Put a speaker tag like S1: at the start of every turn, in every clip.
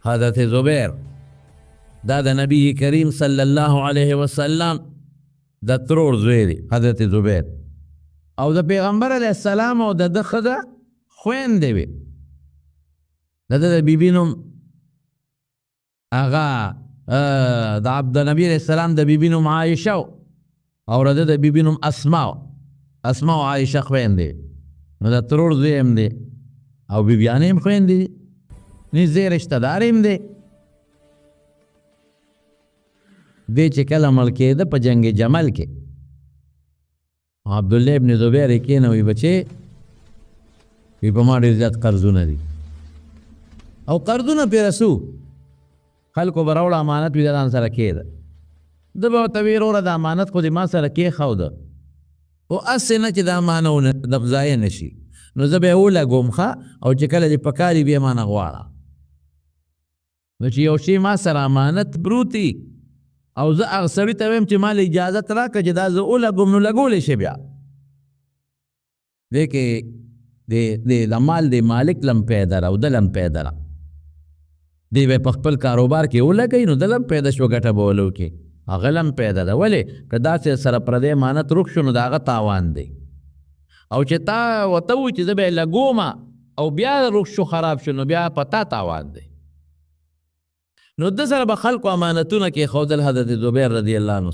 S1: حضرت زبیر دا د نبی کریم صلی الله علیه وسلم د ترور زوی دی حضرت زبیر او د پیغمبر علیه السلام او د ده ښځه خویندې وې د ده د بیبي نوم هغه د نبی علیه السلام د بیبي نوم عایشه او د ده د بیبي نوم اسما او عایشه خویندې نو د ترور زوی هم دی او بیبیانې هم خویندې دي نږدې رشته دار هم دی دی چې کله مړ کېده په جنگ جمل کې عبدالله ابن زبیر یې کېنه وی بچې وی په ما ډېر زیات قرضونه دي او قرضونه پرې رسو خلکو به راوړه امانت وي د ځان سره کېده ده به ورته ویې وروره د امانت خو دې ما سره کېښوده خو هسې نه چې د امانونه د ضایع نه شي نو زه به یې ولګوم ښه او چې کله دې پکار وي بیا مانه غواړه نو چې یو شی ما سره امانت پروت وي او زه هغه سړي ته ویم چې ما له اجازت راکړه چې دا زه ولګوم نو لګولی شي بیا دی کې د مال د مالک لم پیدا را او د لم پیدا را دی به په خپل کاروبار کې ولګوي نو د لم پیدا شو ګټه به ولو کې هغه لم پیدا ده ولې که داسې سره پردی امانت روک شو نو د هغه تاوان دی او چې تا ورته ووایي چې زه به یې لګوم او بیا روک شو خراب شو نو بیا په تا تاوان دی نو ده سره به خلکو امانتونه کېښودل حضرت زبیر رضی الله عنه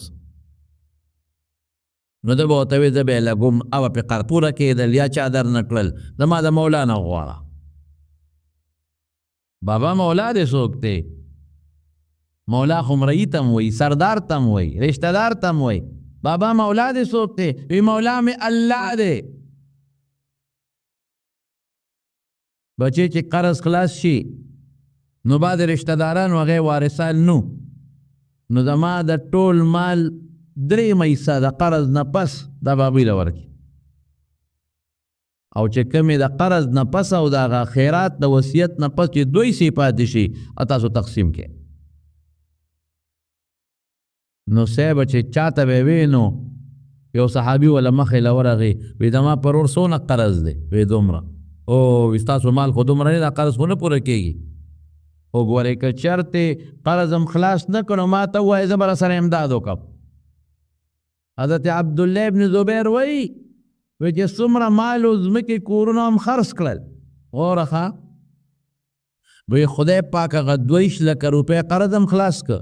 S1: نو ده به ورته وایي زه به یې لګوم او پې قرپوره کېدل یا چادر نه کړل زما د مولا نه غواړه بابا مولا دې څوک دی مولا خو مرئی ته م وایي سردار ته م وایي رشته دار ته م وایي بابا مولا دې څوک دی وی مولا مې الله دی بچې چې قرض خلاص شي نو بعد رشته داران هغې وارثان نو زما د ټول مال 3 حصه د قرض نه پس دا به هغوی له ورکړي او چې کمې د قرض نه پس او د هغه خیرات د وصیت نه پس چې 2 حصې پاتې شي تاسو تقسیم کړئ نو صاحب چې چاته به وی نو یو صحابي ولا مخې له ورغی وی زما پرور څونه قرض دی وی دومره او وی ستاسو مال خو دومره نه دا قرض خو نه پوره کېږي وګورئ که چرته قرض هم خلاص نه کړو ما ته ووایه زه به راسره امداد وکړم حضرت عبدالله ابن زبیر وایي چې څومره مال او ځمکې کورونه هم خرڅ کړل غوره ښه وایي خدای پاک هغه 22 لکه روپۍ قرض هم خلاص کړ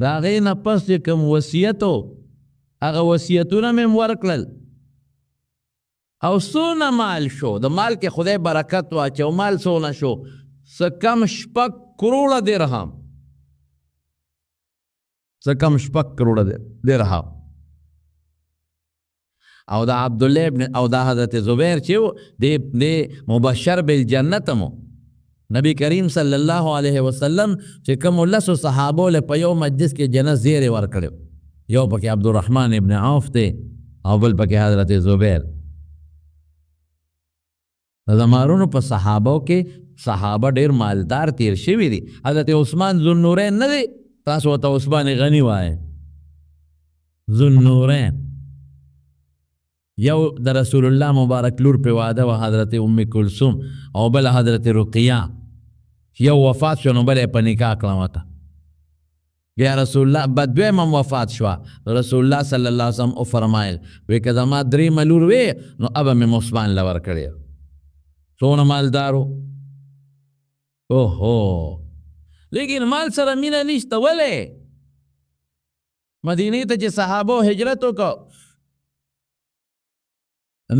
S1: د هغې نه پس چې کوم وصیت و هغه وصیتونه مې هم ورکړل او څونه مال شو د مال کې خدای برکت واچو مال څونه شو څه کم 6 کروڑه درهم او دا عبدالله ابن او دا حضرت زبیر چې د مبشر بالجنت مو نبی کریم صلی الله علیه وسلم چې کوم 10 صحابو له په یو مجلس کې جنت زیری ورکړو یو پکې عبدالرحمن ابن عوف دی او بل پکې حضرت زبیر زمارونو په صحابو کې صحابه ډیر مالدار تیر شوي دي حضرت عثمان ذوالنورین نه دی تاسو ورته عثمان غنی وایه ذوالنورین یو د رسول الله مبارک لور په واده و حضرت ام کلثوم او بل حضرت رقیه یو وفات شو نو بل یې په نکاح کړه ورته یا رسول الله بدویم هم وفات شوه رسول الله صلی الله علیه وسلم وفرمایل وی که زما 3 لور وې نو ابه مې عثمان له ورکړی څونه مالدارو اوهو لیکن مال سره مینه نشته ولې مدینې ته چې صحابو هجرت وکړو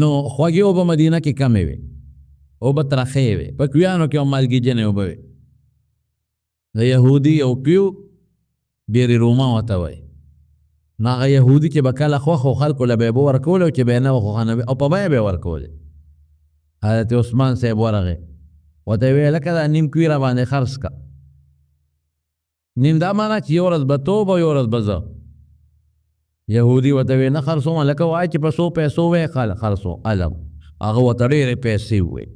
S1: نو خوږې اوبه مدینه کې کمې وې اوبه ترخې وې په کویانو کې هم مالګیجنې اوبه وې د یهودي او کویو بیرې روما ورته وایي نو هغه یهودي چې به کله خوښ خلکو له به یې به ورکول او چې به یې نه خوښانه او په بیه به یې ورکولې حضرت عثمان صاحب ورغی ورته یې ویل لکه دا نیم کوي را باندې خرڅ کړه نیم دا معنا چې یو ورځ به توب او یو ورځ به زه یهودي ورته ویې نه خرڅوم لکه وایي چې په 100 پیسو ویې خرڅو الګ هغه ورته ډېرې پیسې وویې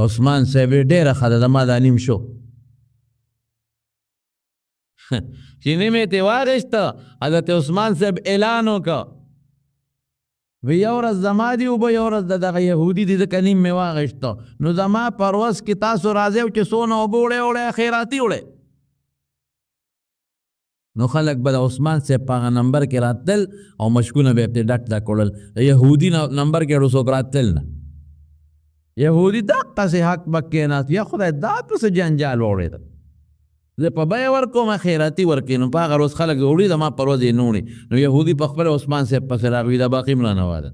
S1: عثمان صاحب یې ډېره ښه ده زما دا نیم شو چې نیم یې ترې واخېسته حضرت عثمان صاحب اعلان وکړه وی یو ورځ زما دي اوبه یو ورځ د دغه یهودي دي ځکه نیم مې واغېسته نو زما په ورځ کې تاسو راځئ چې څونه اوبه وړئ وړئ خیراتي وړئ نو خلک به د عثمان صاحب په هغه نمبر کې راتلل او مشکونه به یې پرې ډک ډک وړل د یهودي نمبر کې څوک راتلل نه یهودي دقسې حق به کېناست یا خدای دا پسې جنجال واورېده زه په بیه ورکوم خیراتي ورکوي نو په هغه روز خلک وړي زما په ورځ یې نه وړي نو یهودي په خپله عثمان صاحب پسې راغلي دا باقي هم رانه واده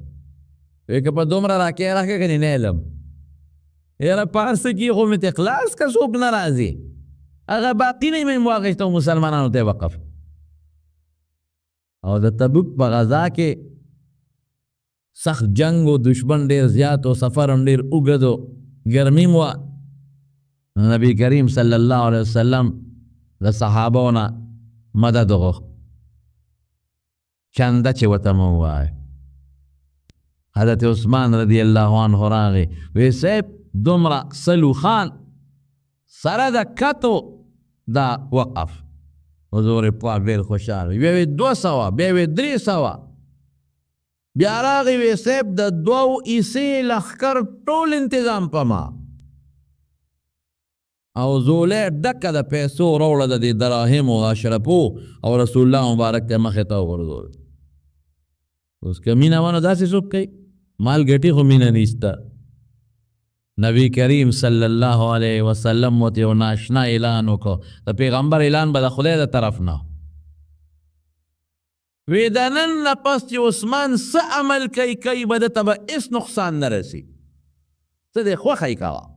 S1: وایي که په دومره راکې راکړې که نه علم یاره په هر څه کې خو مې اخلاص که څوک نه راځي هغه باقي نه مې واخېسته مسلمانانو ته وقف او د تبوک په غزا کې سخت جنگ و دشمن ډېر زیات و سفر هم ډېر اوږد و ګرمي م وه نبی کریم صلی الله علیه وسلم د صحابو نه مدد وغوښت چنده چې ورته مه ووایه حضرت عثمان رضی الله عنه راغی وی صاحب دومره سلو خان سره د کتو دا وقف حضور پاک ډېر خوشحال وي بیا وی 200 بیا وی 300 بیا راغی وی صاحب د 2 عیسې لښکر ټول انتظام په ما او زولې ډکه د پیسو راوړه د دې دراهمو اشرفو او رسول الله مبارک ته مخې ته وغورځول اوس که مینه وانه داسې څوک کوي مال ګټي خو مینه نیسته نبی کریم صلی الله علیه وسلم ورته یو ناشنا اعلان وکړو د پیغمبر اعلان به د خدای د طرف نه وی د نن نه پس چې عثمان څه عمل کوي به ده ته به هېڅ نقصان نه رسي ته دې خوښه یې کوه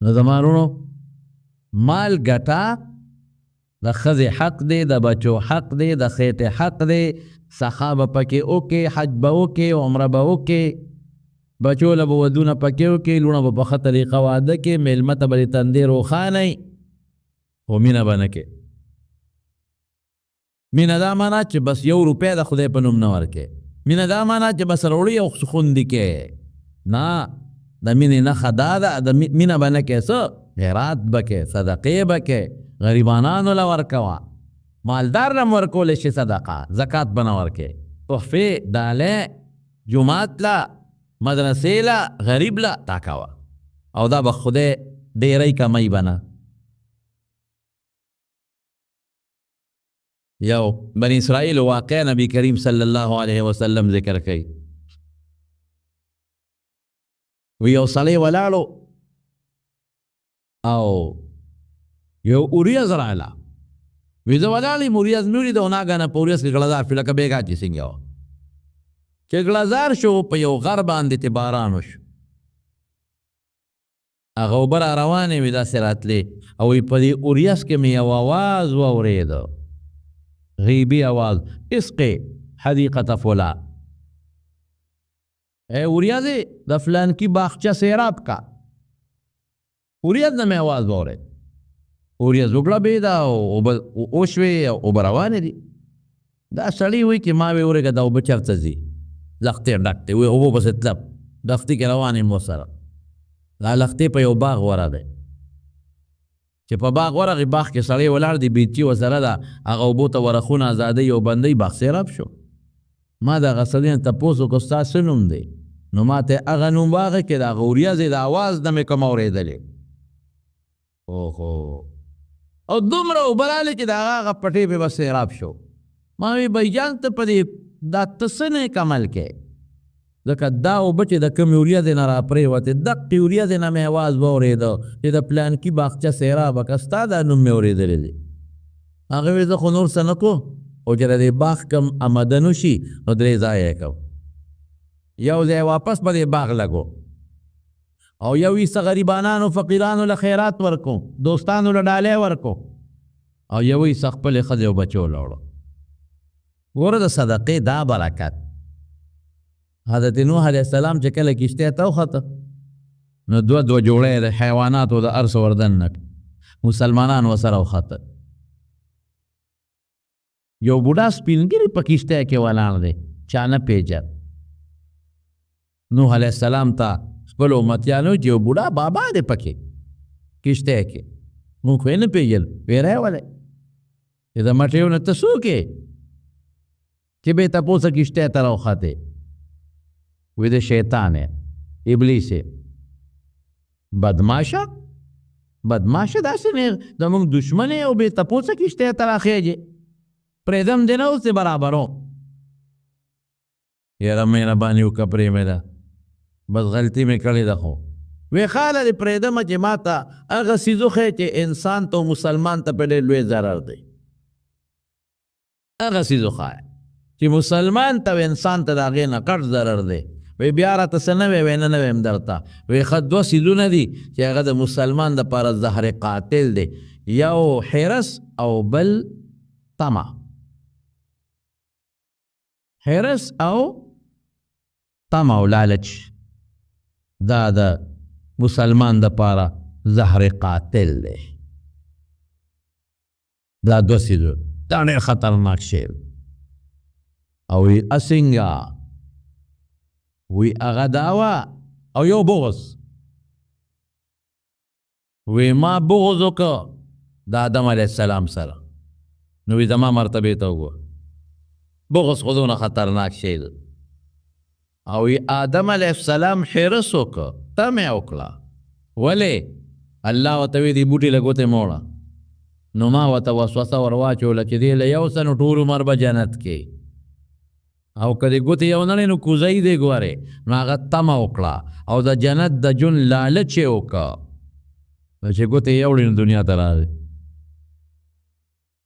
S1: نو زما وروڼو مال ګټه د ښځې حق دی د بچو حق دی د خېټې حق دی سخا به پکې وکړې حج به وکړې عمره به وکړې بچو له به ودونه پکې وکړې لوڼه به په ښه طریقه واده کې میلمه ته به دې تندې روښانئ خو مینه به نه کې مینه دا معنا چې بس 1 روپۍ د خدای په نوم نه ورکې مینه دا معنا چې بس روړي او خوندې کې نه د مینې نښه دا ده د مینه به نه کې څه خیرات به کې صدقې به کې غریبانانو له ورکوه مالدار نه م ورکولی شي صدقه زکات به نه ورکې تحفې ډالۍ جومات له مدرسې له غریب له تا کوه او دا به خدای ډېری کمی به نه یو بنی اسرائیل واقع نبی کریم صلی الله علیه وسلم ذکر کوي وی یو سړی ولاړو او یو اوریاز راغله وی زه ولاړ یم اوریاز مې ولید او ناګهانه په اوریاز کې ګړزار شو لکه بېګا چې څنګه وه چې ګړزار شو په یو غر باندې تې باران وشو هغه اوبه را روانې وې داسې راتلې او وی په دې اوریاز کې مې یو اواز واورېده غیبي اواز اسقې حدیقة فلان اے اوریازې د فلانکي باغچه سیراب کا اوریاز نه مې اواز واورېد اوریاز وګړبېده وشوې اوبه روانې دي دا سړی وایي چې ما وې ورېږه دا اوبه چېرته ځي لښتې ډک دی وایي اوبو پسې تلم لښتي کې روان یم ورسره دا لښتې په یو باغ ورغی چې په باغ ورغی باغ کې سړی ولاړ دی بیتچي ورسره ده هغه اوبو ته ورخونه ازادۍ او بندۍ باغ سیراب شو ما د هغه سړي نه تپوس وکړو ستا څه نوم دی نو ما ته هغه نوم واغې کې د هغه اوریازې د اواز نه مې کوم اورېدلې اوهو او دومره اوبه رالې چې د هغه پټې پې به سیراب شو ما وی بهجان ته په دې دا ته څه نیک عمل کې ځکه دا اوبه چې د کومې اوریازې نه راپرېوتې دقې اوریازې نه مې اواز واورېده چې د پلانکي باغچه سیرابه که ستا دا نوم مې اورېدلی دی هغه وی زه خو نور څه نه کوم او چې د دې باغ کم آمدن وشي نو 3 ځایه یې کوم یو ځای واپس په دې باغ لګو او یو ایسه غریبانانو فقیرانو له خیرات ورکو دوستانو له ډالۍ ورکو او یو ایسه خپلې ښځې او بچو له وړو ګوره د صدقې دا برکت حضرت نوح علیه السلام چې کله کشتۍ ته وخته نو 2 جوړې د حیواناتو د هر څه وردن نه مسلمانان ورسره وخته یو بوډا سپینګیري په کشتۍ کې ولاړ دی چا نه پیژن نوح علیه السلام ته خپلو امتیانو چې یو بوډا بابا دی پکې کشتۍ کې موږ خو یې نه پیژنو ویری ولی د مټیو نه ته څوک یې چې به تپوسه کشته ته راوخته وی د شیطان ابلیس بدماشه داسې نه زموږ دشمن او به تپوسه کشته ته راخېږي پرېږدم دی نه اوس برابرو یاره مهرباني وکړه پرې مې ده بس غلطي مې کړې ده خو وی خاله دې پرېږدمه چې ما ته هغه څیز وښیې چې انسان ته او مسلمان ته په ډېر لوی ضرر دی هغه څیز وښایه چې مسلمان ته او انسان ته د هغې نه کټ ضرر دی وی بیا راته څه نه وی وی نه ویم درته وی ښه دوه څیزونه دي چې هغه د مسلمان دپاره زهر قاتل دی یو حرص او بل طمع حرص او طمع او لالچ دا د مسلمان دپاره زهر قاتل دی دا دوه څیزو دا ډېر خطرناک شی او وی اسنګه وی هغه دعوه او یو بغض وی ما بغض وکړه د آدم علیه السلام سره نو وی زما مرتبې ته وګوره بغض خو دونه خطرناک شی ده او وی آدم علیه السلام حرص وکړه طمع وکړه ولې الله ورته وی دې بوټي له ګوتې موړه نو ما ورته وسوسه ور واچوله چې دې له یو څه نو ټول عمر به جنت کې او که د ګوتې یو نړۍ نو کوزی دی ګورې نو هغه طمع وکړه او د جنت د جون لالچ یې وکړه چې ګوتې یې وړي نو دنیا ته راغی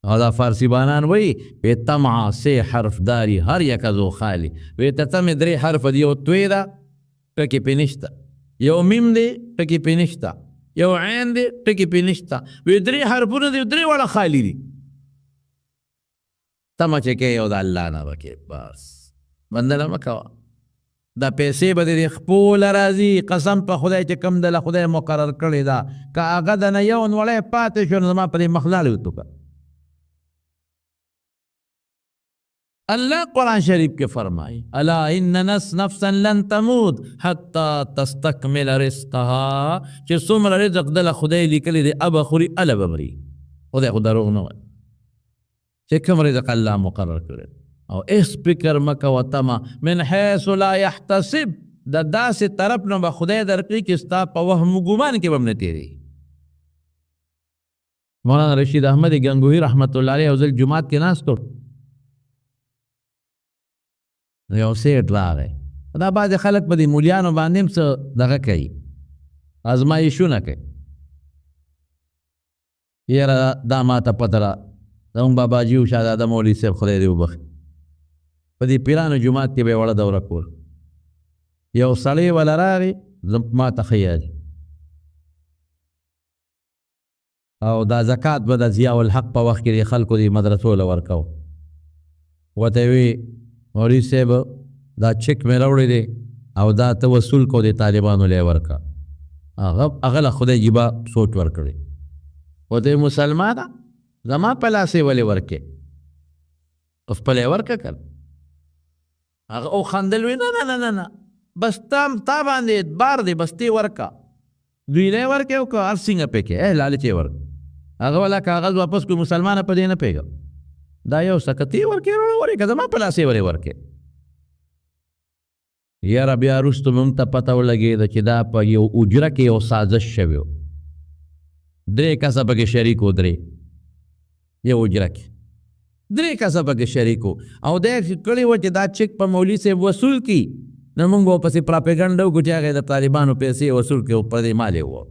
S1: او دا فارسی بانان وی وی طمع سه حرف داری هر یک ازو خالی وی تتم درې حرف دی یو توی ده ټکي پې نشته یو میم دی ټکي پې نشته یو عین دی ټکي پې نشته وی درې حرفونه دی درې واړه خالی دي طمع چې کې یو د الله نه وکې بس بندله مه کوه دا پیسې به دې خپله راځي قسم په خدای چې کم دله خدای مقرر کړې ده که هغه د نه یو نوړی پاتې شو نو زما په دې مخ لاړې وتوکه اللہ قرآن شریف کے فرمائی الا ان نفسا لن تموت حتی تستکمل رزقها چې څومره رزق دله خدای لیکلی دی اب خوري اله به مري خدای خو دروغ نه وایي چې کوم رزق الله مقرر کړی او اس فکر مه کوه طمع من حیث لا یحتسب د داسې طرف نه به خدای درکړي چې ستا په وهم و ګمان کې به هم نه تېرېږي مولانا رشید احمد گنگوهی رحمت الله علیه یو ځل جومات کې ناست و یو سیټ راغی دا بعضې خلک په دې مولیانو باندې هم څه دغه کوي ازمایښونه کوي یاره دا ماته پته ده زموږ باباجي و شهزاده مولوي صاحب خدای دې وبخي په دې پیرانو جومات کې به یې وړه دوره کول یو سړی وله راغی ماته ښه یاد او دا زکات به د ضیاء الحق په وخت کې د خلکو دې مدرسو له ورکو ورته یې وی مولوي صاحب دا چک مې راوړی دی او دا ته وصول کو د طالبانو لی ورکه هغه له خدای جیبه سوچ ورکړی ورته مسلمانه زما په لاسې ولې ورکې خپله یې ورکه که هغه او خندل وی نه نه نه نه بس تا باندې اعتبار دی بس تی ورکه دوی نه یې ورکې او که هر څنګه پکې لالچ یې ورکه هغه والا کاغذ واپس کو مسلمانه په دې نه پوهېږم دا یو سکتی ورکې ورکې زما په لاسې ولې ورکې یاره بیا وروسته مونږ ته پته ولګېده چې دا په یو اجره کې یو سازش شوی و درې کسه پکې شریک و یو اجره کې درې کسه پکې شریک و او دا یې کړي وه چې دا چک په مولوي صاحب وصول کړي نو مونږ به ورپسې پراپېګنډه وکړو چې هغې د طالبانو پیسې وصول کړي او پر دې مال یې ووه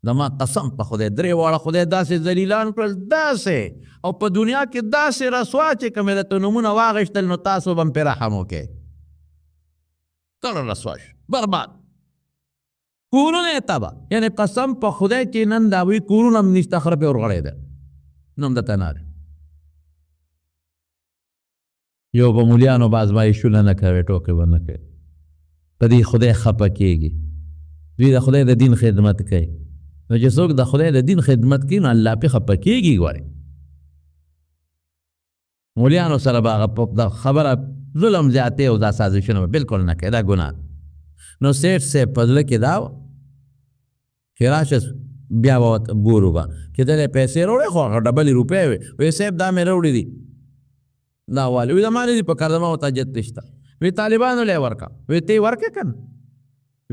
S1: زما قسم په خدای درې واړه خدای داسې ذلیلان کړل داسې او په دنیا کې داسې رسوا چې که مې درته نومونه واخیستل نو تاسو به هم پرې رحم وکړئ ټوله رسوا شو برباد کورونه یې تبه یعنې قسم په خدای چې نن د هغوی کورونه هم نشته خره پرې ورغړېده نو هم درته نه دی یو به مولیانو به ازمایښونه نه کوي ټوکې به نه کوي په دې خدای خفه کېږي دوی د خدای د دین خدمت کوي نو چې څوک د خدای د دین خدمت کوي نو الله پې خفه کېږي ګورې مولیانو سره به هغه د خبره ظلم زیاتې او دا سازشونه به بلکل نه کوي دا ګناه نو سیټ صاحب په زړه کې دا و چې راشه بیا به ورته ګورو به چې دلې پیسې راوړې خو هغه ډبلې روپۍ وې وی صاحب دا مې راوړي دي دا والي وي زما نه دي په کار زما ورته حاجت نشته وی طالبانو لی ورکه وی ته یې ورکړې که نه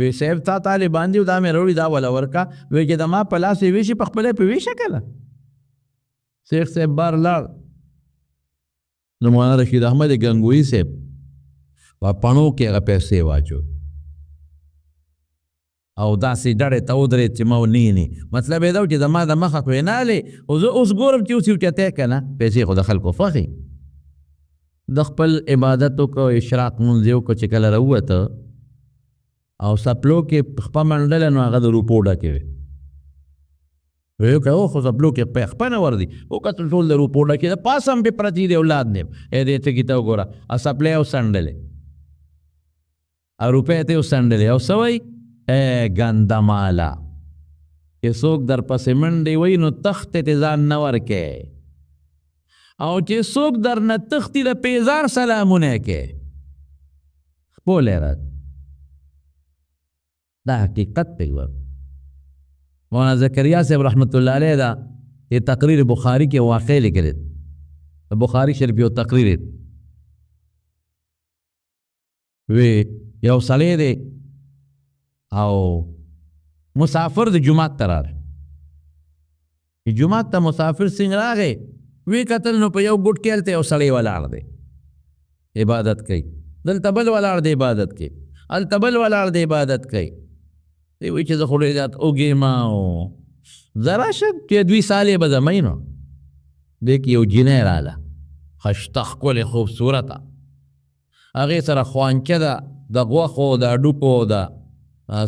S1: وی صاحب تا طالبان دي دا مې راوړي دا وله ورکه وی چې زما په لاس یې ویشي په خپله یې پې ویشه که نه شیخ صاحب بار لاړ نو مولانا رشید احمد گنگوی صاحب په پڼو کې هغه پیسې واچو او داسې ډډې ته ودرېد چې ما ونیینې مطلب یې دا و چې زما د مخه خو یې نالې زه اوس ګورم چې اوس یې اوچتی که نه پیسې خو د خلکو خوښې د خپل عبادت وکړو اشراق مونځ یې وکړو چې کله راووته او سپلو کې خپه منډله نو هغه د روپو ډکې وې ویو که خو سپلو کې خپه نه ور دي وکتل ټول د روپو ډکې د پاس هم پې پرتې دي اولاد دی دې ته کیته وګوره سپلې او سنډلې او روپۍ ته یې وسنډلې او څه وایي ګنده ماله چې څوک در پسې منډې وایي نو تختې ته ځان نه ورکې او چې څوک در نه تختي د پیزار سلامونه کې خپل رد دا حقیقت پې ور مولانا زکریا صاحب رحمت الله علیه دا یہ تقریر بخاری کې واقع لیکلی بخاری شریف یو تقریر وی یو سړی دی او مسافر د جماعت ته راغی جماعت ته مسافر څنګه راغی وی کتل نو په یو ګوټ کې هلته یو سړی ولاړ دی عبادت کوي دلته بل ولاړ دی عبادت کوي هلته بل ولاړ دی عبادت کوي دی وایي چې زه خو ډېر زیات اوږې ما او ذرا شک چې 2 سالې به زمۍ نو دی کې یو جینۍ راله خشته ښکلې خوبصورته هغې سره خوانچه ده د غوښو د هډوکو د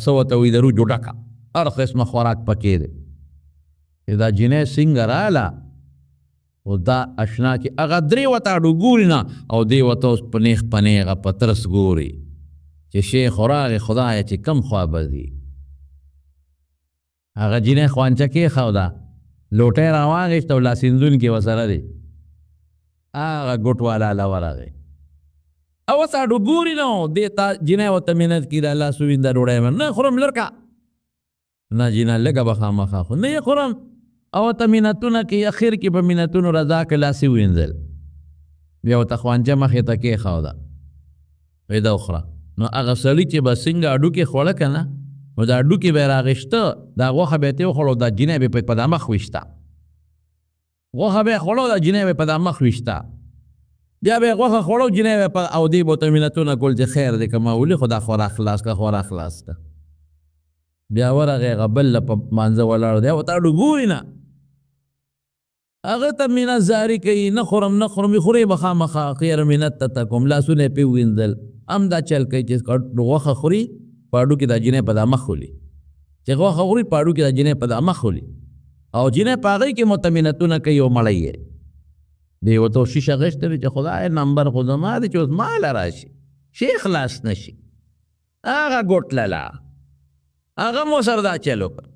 S1: څه ورته وایي د روجو ډکه هر قسمه خوراک پکې دی چې دا جینۍ څنګه راله او دا اشنا چې هغه درې ورته هډو ګوري نه او دی ورته اوس په نیغ په نیغه په ترس ګوري چې شیخ راغی خدایه چې کم خوا به ځي هغه جینۍ خوانچه کېښوده لوټی راواغېسته او لاسیندونکي ورسره دی هغه ګوټ والا له ورغی او اوس هډو ګوري نو دې ته جینۍ ورته منت کړي د لاسو وینده ډوډۍ نه خورم لرکه نه جینۍ لږه به خامخا خو نه یې خورم او ورته منتونه کوي اخر کې په منتونو رضا که لاسې وینځل بیا ورته خوانچه مخې ته کېښوده وایي دا وخوره نو هغه سړي چې به څنګه هډوکې خوړه که نه نو دا هډوکې به یې راغېشته دا غوښه به یې ته وخوړه دا جینۍ به یې په دا مخ ویشته غوښه به یې خوړه دا جینۍ به یې په دا مخ ویشته بیا به یې غوښه خوړه جینۍ به یې او دې به ورته منتونه کول چې خیر دی که ما ولي خو دا خورا خلاص که خورا خلاص که بیا ورغې هغه بل په مانځه ولاړ دی ورته هډو ګوري نه هغه ته مینت زاري کوي نه خورم نه خورم خورې به خامخا خیر منت ته کوم لاسونه یې پې ووینځل هم دا چل کوي چې غوښه خوري په هډو کې دا جینۍ په دا مخ ولي چې غوښه خوري په هډو کې دا جینۍ په دا مخ ولي او جینۍ په هغې کې مورته منتونه کوي او مړی یې دی ورته شیشه غېشته وي چې خدای نمبر خو زما دی چې اوس ما له راشي شي خلاص نه شي هغه ګوټ لاله هغه مو سره دا چل وکړه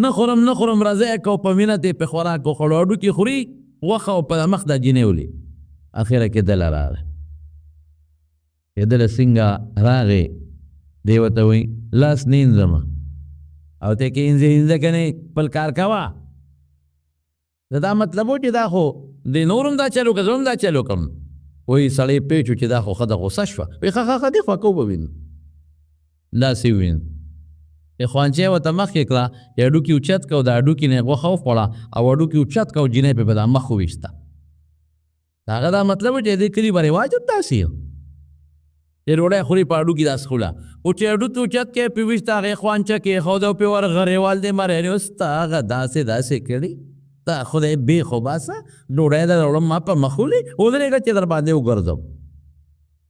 S1: نه خورم نه خورم راځئ که په مینت یې په خوراک وخوړو هډو کې خوري غوښه او په مخ دا جینۍ ولي اخره کې دله راغی چې دله څنګه راغې دی ورته وایي لاس نه اینځمه او ته کې اینځه که نه خپل کار کوه دا مطلب و چې دا خو د نورم دا چل وکړه زه هم دا چل وکړم وایي سړی پېچ و چې دا خو ښه د غوسه شوه وایي ښه دې خوا کو به وینو داسې ووینو خوانچه ورته مخکې کړه چې هډوکي اوچت کړه او د هډوکي نه یې غوښه وخوړه او هډوکي اوچت کړه او جینۍ پې په دا مخ وویسته د هغه دا مطلب و چې دې کلي به رواج هم داسې و چې ډوډۍ خوري په هډوکي داسې خوله او چې هډوکي اوچت کړې پې ویسته هغې خوانچه کېښوده او پې ورغړېوال دی مرهرې اوس ته هغه داسې کړي ته خدای بې خو باسه ډوډۍ در وړم ما په مخ ولي ودرېږه چې در باندې وګرځم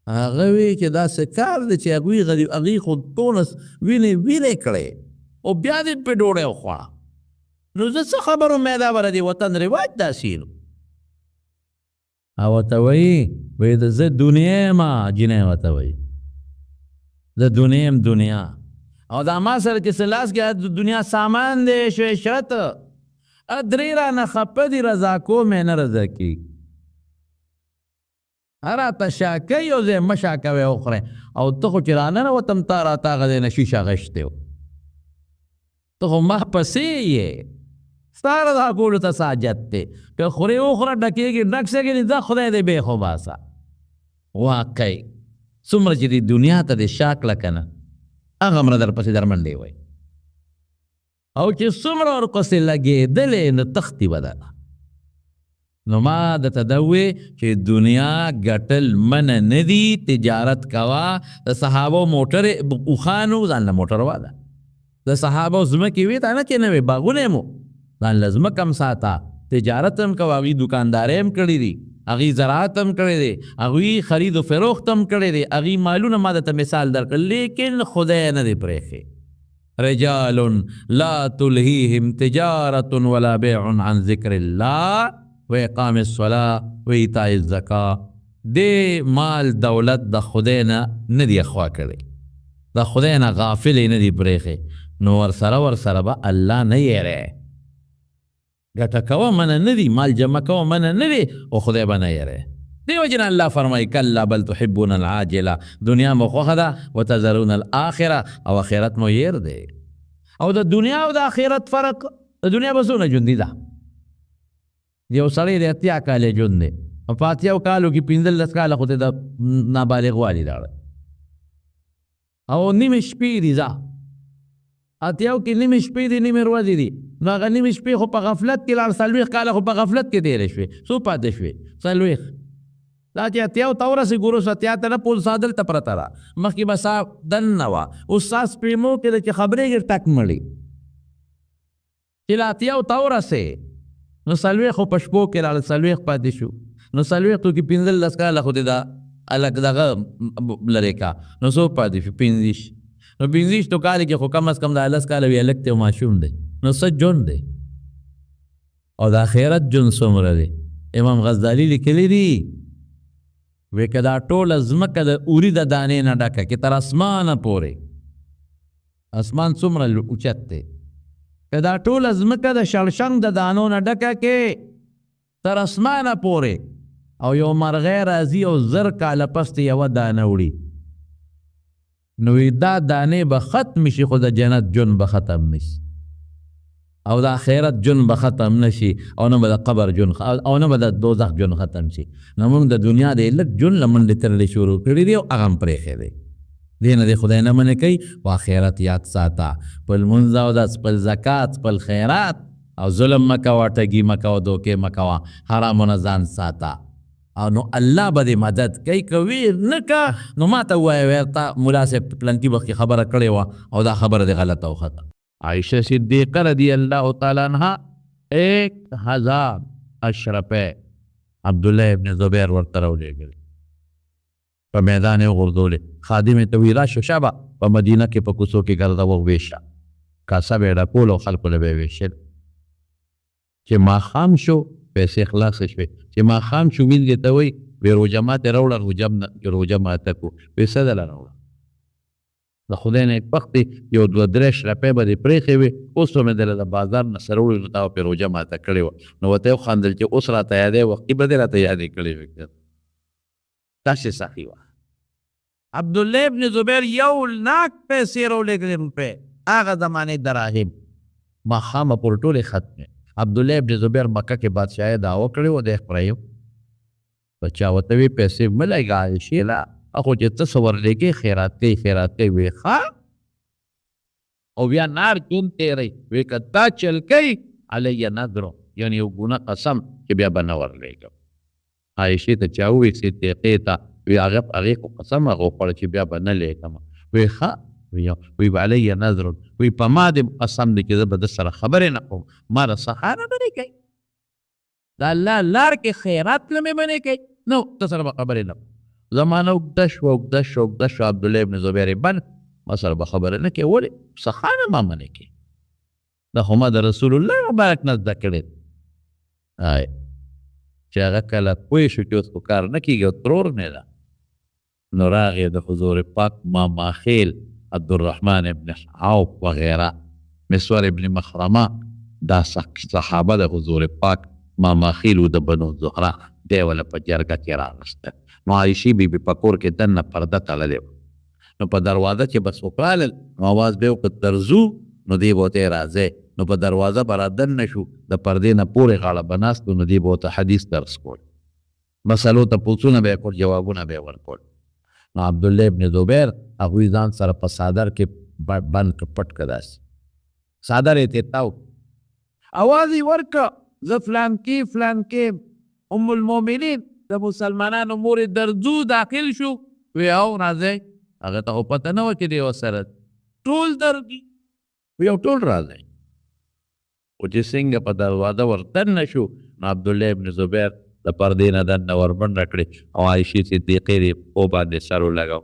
S1: هغه وی چې داسې کار دی چې هغوی خو ټولس وینې کړې او بیا دې پې ډوډۍ وخوړه نو زه څه خبرو مې دا بره دې وطن رواج داسې نو او ورته وایي زه دنیا یم جینۍ ورته وایي زه دنیا یم دنیا او دا ما سره چې څه لاس کې د دنیا سامان دی شویشت درې رانه خفه دي رضا کوم یې نه رضا کېږي راته شا کوي او زه یې مه شا کوئ وخورئ او ته خو چې راننوتم تا راته هغه ځای نه شیشه غشتی و ته خو ما پسې یې ستا دا کولو ته څه حاجت دی که خورې وخوره ډکېږي ډک سګې دا خدای دې بې خو باسه واقعي څومره چې دې دنیا ته دې شا کړه که نه هغه مره درپسې درمنډې وی او چې څومره ورپسې لګېدلې نو تختې به ده نو ما درته دا ووې چې دنیا ګټل منه نه دي تجارت کوه د صحابو موټرې اوښانو ځان له موټر واله د صحابو ځمکې وې ته نه چې نه وې باغونه مو ځان له ځمکه هم ساته تجارت هم کوه هغوی دوکاندارۍ هم کړي دي هغوی زراعت هم کړی دی هغوی خرید و فروخت هم کړی دی هغوی مالونه ما درته مثال درکړ لیکن خدای نه دی پرېښی رجال لا تلهیهم تجارة ولا بیع عن ذکر الله و اقام الصلاة و ایتاء الزکاة دې مال دولت د خدای نه نه دی اخوا کړی د خدای نه غافل یې نه دی پرېښی نو ورسره به الله نه یېری ګټه کوه منه نه دي مال جمع کوه منه نه دي او خدای به نه یېری دې وجې نه الله فرمایي کلا بل تحبون العاجله دنیا مو خوښه ده وتذرون الاخره او آخرت مو هېر دی او د دنیا او د آخرت فرق د دنیا به څونه ژوندي ده یو سړی د 80 کالې ژوند دی او په 80 کالو کې 15 کاله خو ته د نابالغ والي لاړه او نیمې شپې دي ځه 80 کې نیمې شپې دي نیمې ورځې دي نو هغه نیمې شپې خو په غفلت کې لاړ 40 کاله خو په غفلت کې تېرې شوې څو پاتې شوې 40 دا چې 80 ته ورسې ګورو 70 ته نه پول سا دلته پرته ده مخکې به سا دننه وه اوس سا سپېمو کې ده چې خبرېږي ټک مړي چې له 80 ته ورسې نو 40 خو په شپو کې لاړه 40 پاتې شو نو 40 کې 15 کاله خو دې دا الګ دغه لرې کا نو څو پاتې شو 15 نو 15 تو کال کې خو کم از کم د 10 کاله وی الګ ته ماشوم دی نو څه ژوند دی او د آخرت ژوند څومره دی امام غزالی لیکلی دی وی که دا ټوله ځمکه د اوري د دانې نه ډکه کې تر اسمانه پورې اسمان څومره اوچت دی که دا ټوله ځمکه د شړشنګ د دانو نه ډکه کې تر اسمانه پورې او یو مرغۍ راځي او 1000 کاله پس یوه دانه وړي نو دا دانې به ختم شي خو د جنت ژوند به ختم نشي او د آخرت ژوند به ختم نشي او نه به د قبر ژوند او نه به د دوزخ ژوند ختم شي نو موږ د دنیا د لږ ژوند له منډې ترلې شروع کړي دي او هغه هم پرېښی دی دې نه د خدای نه منې کوي په آخرت یاد ساته خپل لمونځ او د خپل زکات خپل خیرات او ظلم مه کوه ټګي مه کوه دوکې مه کوه حرامو نه ځان ساته او نو الله به دې مدد کوي که ویر نه که نو ما ته ووایه ورته ملا صاحب پلنکي وخت کې خبره کړې وه او دا خبره دې غلطه وخته عائشہ صدیقہ رضی اللہ تعالیٰ عنہ 1000 اشرفے عبداللہ ابن زبیر ورته راولېږلې په میدان یې وغورځولې خادم ته وی راشه شابه په مدینه کې په کوڅو کې ګرځه وویشه کاسه به یې ډکول او خلکو له به یې ویشل چې ماښام شو پیسې خلاصې شوې چې ماښام شو ویلګې ته وایي وی روژه ماتې راوړه روژه ماته کړو وی څه دله راوړه د خدای نه وخت یو 2-3 شرپې به دې پرېښې وې اوس به مې دله د بازار نه سره وړي نو تا به پرې روژه ماته کړې وه نو ورته یې وخندل چې اوس راته یادې وختي به دې راته یادې کړې وې داسې سخي وه عبدالله ابن زبیر 1 لاک پیسې راولېږلې روپۍ هغه زمانې دراهم ماښامه پورې ټولې ختمې عبدالله ابن زبیر مکه کې بادشاهۍ دعوه کړې وه دی خپرېو په چا ورته وې پیسې مه لګه عایشې له اخو چې ته څه ورلېږې خیرات کوي وی ښه او بیا نار چون تېری وی که تا چل کوي علیه نذرو یعنې یو ګونه قسم چې بیا به نه ورلېږم عایشې ته چا وویل صدیقې ته وی هغې خو قسم هغه وخوړه چې بیا به نه لیږم وی ښه وی علیه نذرو وی په ما دې قسم دی چې زه به د سره خبرې نه کوم ما د سهاره به نه کوي د الله لار کې خیرات له مې به نه کوي نو ته سره به خبرې نه زمانه اوږده شوه عبدالله ابن زبیر بند ما سره به خبره نه کوي ولې سخانه ما منې کوي دا خو ما د رسول الله مبارک نه زده کړې چې هغه کله پوه شو چې اوس خو کار نه کېږي او ترور مې ده نو راغې د حضور پاک ماما خیل عبدالرحمن ابن عوف وغیره مسور ابن مخرمه دا صحابه د حضور پاک ماما خیل و د بنو زهره دی وله په جرګه کې راغسته نو عایشې بیبي په کور کې دننه پرده تړلې وه نو په دروازه چې بس وکړل نو اواز به یې وکړ درځو نو دی بوته راځي نو په دروازه به رادننه شو د پردې نه پورې غاړه به ناست نو دی بوته حدیث درس کول مسلو ته پوښتنه به یې کول جوابونه به یې ورکول نو عبدالله ابن زبیر هغوی ځان سره په څادر کې بند که پټ که داسې څادر یې ترې تاو اواز یې ورکړه زه فلان کې ام المؤمنین د مسلمانانو مور درځو داخل شو وی او راځئ هغه ته خو پته نه وه چې دی ورسره ټول درځي وی او ټول راځئ خو چې څنګه په دروازه ورتننه شو نو عبدالله ابن زبیر د پردې نه دننه وربنډه کړې او عایشې صدیقې دې پو باندې سر ولګو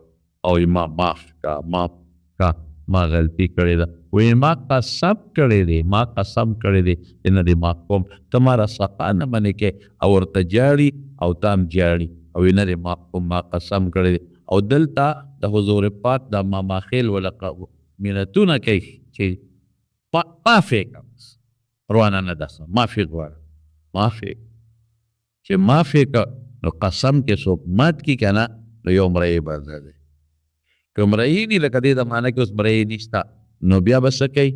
S1: او ما معاف کا ما غلطي کړې ده وی ما قسم کړی دی چې نه دی معاف کوم ته ما راسخه نه منې کې او ورته جاړي او تام جاړي او نه دی معاف کوم ما قسم کړی دی او دلته د حضور پاک د ماماخیل ولقه مینتونه کوي چې معافي کوه روانه نه ده معافي غواړه معافي چې معافي که نو قسم کې څوک مات کي که نه نو یو مرۍ به دی که مرۍ دي لکه دې زمانه کې اوس مرۍ نشته نو بیا به څه کوي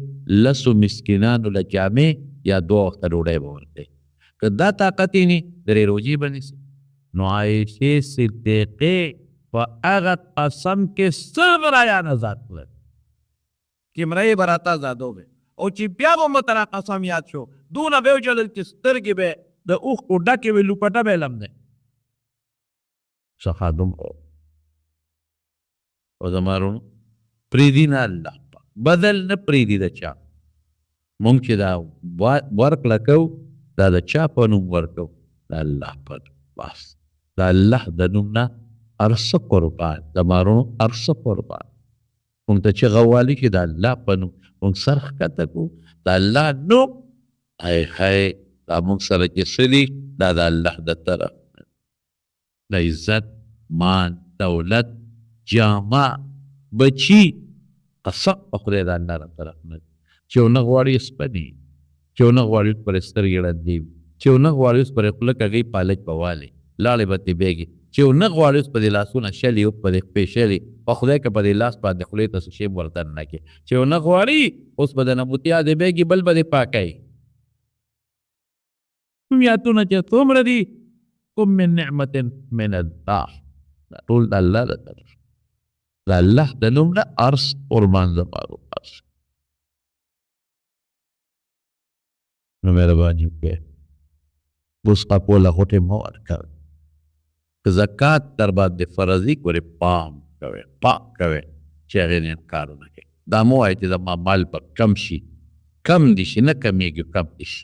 S1: لسو مسکینانو له جامې یا 2 وخته ډوډۍ به ورکوي که دا طاقت یې نه درې روژې به نیسي نو عایشې صدیقې په هغه قسم کې څه برایانه ذات کړل چې مرۍ به راته ازادو به او چې بیا به مته را قسم یاد شو دونه به وچلل چې سترګې به د اوښکو ډکې وې لوپټه به یې لمدی څه خادم او زما رونو پرېږدي نه الله پاک بدل نه پرېږدي د چا مونږ چې دا ورکړه کوو دا د چا په نوم ورکوو د الله په نوم بس د الله د نوم نه هر څه قربان زما رونو هر څه قربان مونږ ته چې غوالي چې د الله په نوم مونږ سر ښکته کړو د الله نوم هی دا مونږ سره چې څه دي دا د الله د طرف د عزت مان دولت جامع بچی قسم په خدای د الله ر طرف نه چې ونه غواړي سپنې چې ونه غواړي پر سترګې ړندې وي چې ونه غواړي پر خوله کږۍ پالک به والې لاړې به ترې بېږي چې ونه غواړي په دې لاسونه شلي او په دې پښې شلي په خدای که په دې لاس باندې خولې ته څه شی ورته نه کړي چې ونه غواړي اوس به د نبوتیا دې بېږي بل به دې پاکوي کومیاتونه چې څومره دي کوم من نعمت من الله دا ټول د الله د طرف د الله د نوم نه ارس قربان زمارو ارس نو مهرباني وکړئ اوس خپله غوټې مه ورکوئ که زکات در باندې فرضي کړې پام کوئ چې هغې نه انکار ونه کوئ دا مه وایئ چې زما مال به کم شي کم دي شي نه کمیږي کم دي شي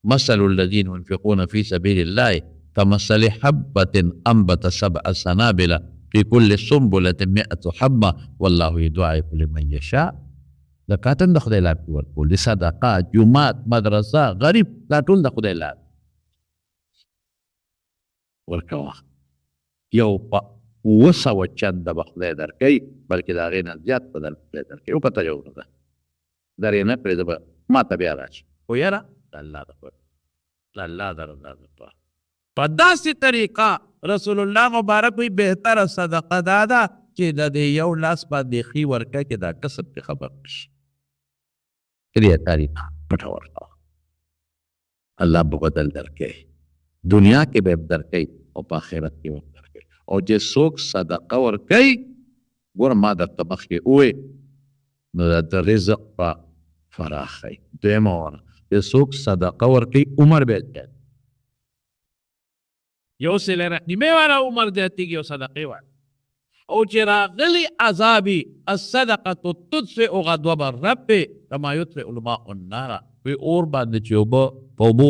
S1: مثل الذين ينفقون في سبيل الله كمثل حبة أنبت 7 سنابل في كل سنبلة 100 حبة والله يضاعف لمن يشاء زکات د خدای لار ورکول د صدقات جومات مدرسه غریب دا ټول د خدای لار ورکوه یو په 200 چنده به خدای درکوي بلکې د هغې نه زیات به در خدای درکوي وپته یو نه ده درې نه پرېږده به ماته بیا راشي خو یاره د الله دپاره د الله د رضا دپاره په داسې طریقه رسول الله مبارک وی بهتره صدقه دا ده چې د دې یو لاس باندې ښي ورکه چې دا کسب پرې خبر نشي دې طریقه پټه ورکوه الله به بدل درکوي دنیا کې به درکوي او په آخرت کې به درکوي او چې څوک صدقه ورکوي ګوره ما درته مخکې ووې نو د رزق به فراخوي دویمه ونه چې څوک صدقه ورکوي عمر به زیات یو صله رحمۍ والا عمر زیاتېږي او صدقې والا او چې راغلی عذابي الصدقة تطفئ غضب الرب کما یطفئ الماء النار وی اور باندې چې اوبه په اوبو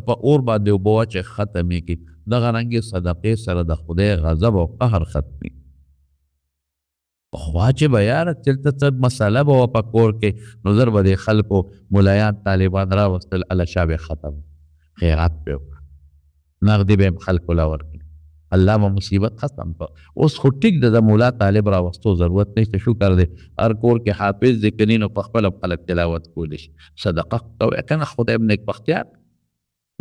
S1: په اور باندې اوبه واچوي ختمې کړي دغه رنګې صدقې سره د خدای غضب او قهر ختمي پخوا چې به یاره دلته څه مسله به وه په کور کې نو زر به د خلکو ملایان طالبان راوستل الله شا به ختم خیرات به وکړه نغدې به یې خلکو له ورکړي الله به مصیبت ختم کړه اوس خو ټیک ده د مولا طالب راوستو ضرورت نشته شکر دی هر کور کې حافظ ذکري نو په خپله خلک تلاوت کولی شي صدقه کوئ که نه خدای به نیکبختیار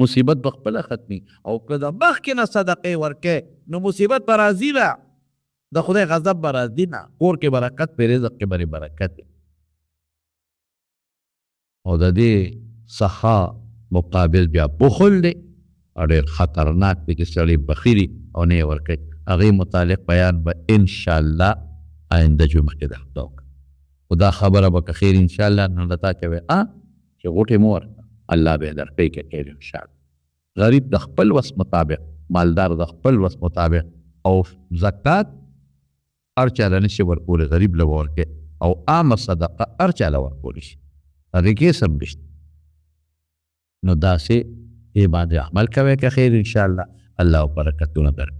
S1: مصیبت به خپله ختمي او که د مخکې نه صدقې ورکې نو مصیبت به راځي نه د خدای غضب به راځي نه کور کې برکت په رزق کې به برکت او د دې سخا مقابل بیا بخل دی او ډېر خطرناک دی چې سړی بخیل او نه یې ورکوي. هغې متعلق بیان به انشاءالله آینده جمعه کې درته وکړم. خو دا خبره به که خیر انشاءالله نن له تا کوې چې غوټې مه ورکړه، الله به یې درکوي که خیر انشاءالله. غریب د خپل وس مطابق، مالدار د خپل وس مطابق، او زکات هر چا له نشي ورکولی، غریب له به ورکوي، او عامه صدقه هر چا له ورکولی شي، هغې کې هېڅ هم نشته. نو داسې دې باندې عمل کوئ که خیر انشاءالله الله برکتونه درکوي.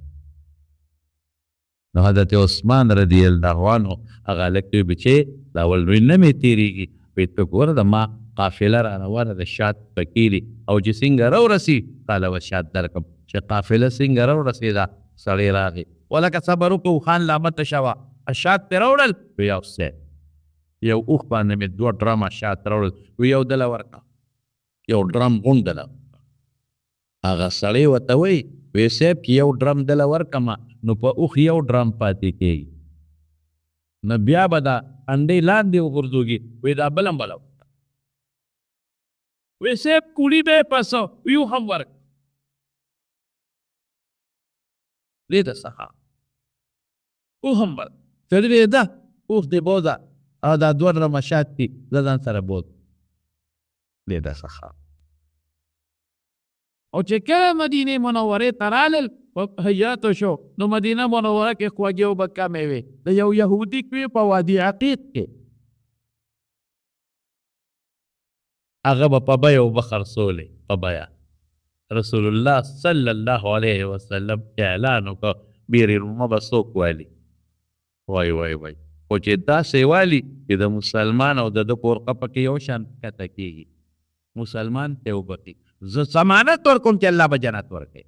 S1: نو حضرت عثمان رضی الله عنه هغه هلک وی بچې دا اول لوی نه مې تېرېږي، وایي ته ګوره د ما قافله را روانه د شات پکې دي او چې څنګه راورسي قاله به شات درکړم. چې قافله څنګه راورسېده سړی راغی ولکه صبر وکړو خان لامته شوه شات پرې راوړل وی یو سید یو اوښ باندې مې 2 ډرمه شات راوړل وی یو دله ورکړه یو ډرم غونډله. هغه سړی ورته وایي وی صاحب چې یو ډرم دله ورکړمه نو په اوښ یو ډرم پاتې کېږي، نو بیا به دا انډې لاندې وغورځوږي. وی دا بل هم بله ورته وی صاحب کوړي به یې پسه یو هم ورکړه. دې ته څخه اوښ هم ورکړه سړي وی ده اوښ دې بوځه او دا 2 ډرمه شات دي زه ځان سره بوځ. دې ته څخه او چې کله مدینې منورې ته رالل په حیاتو شو نو مدینه منوره کې خوږې اوبه کمې وې. د یو یهودي کوې په وادي عقیق کې هغه به په بیه اوبه خرڅولې په بیه. رسول الله صلی الله علیه وسلم اعلان وکړ بیرېرمه به څوک والي. وای وای وای خو چې داسې والي چې د مسلمان او د ده پورقه پکې یو شان کته کېږي. مسلمان ته وبخي زه ضمانت ورکوم چې الله به جنت ورکوي.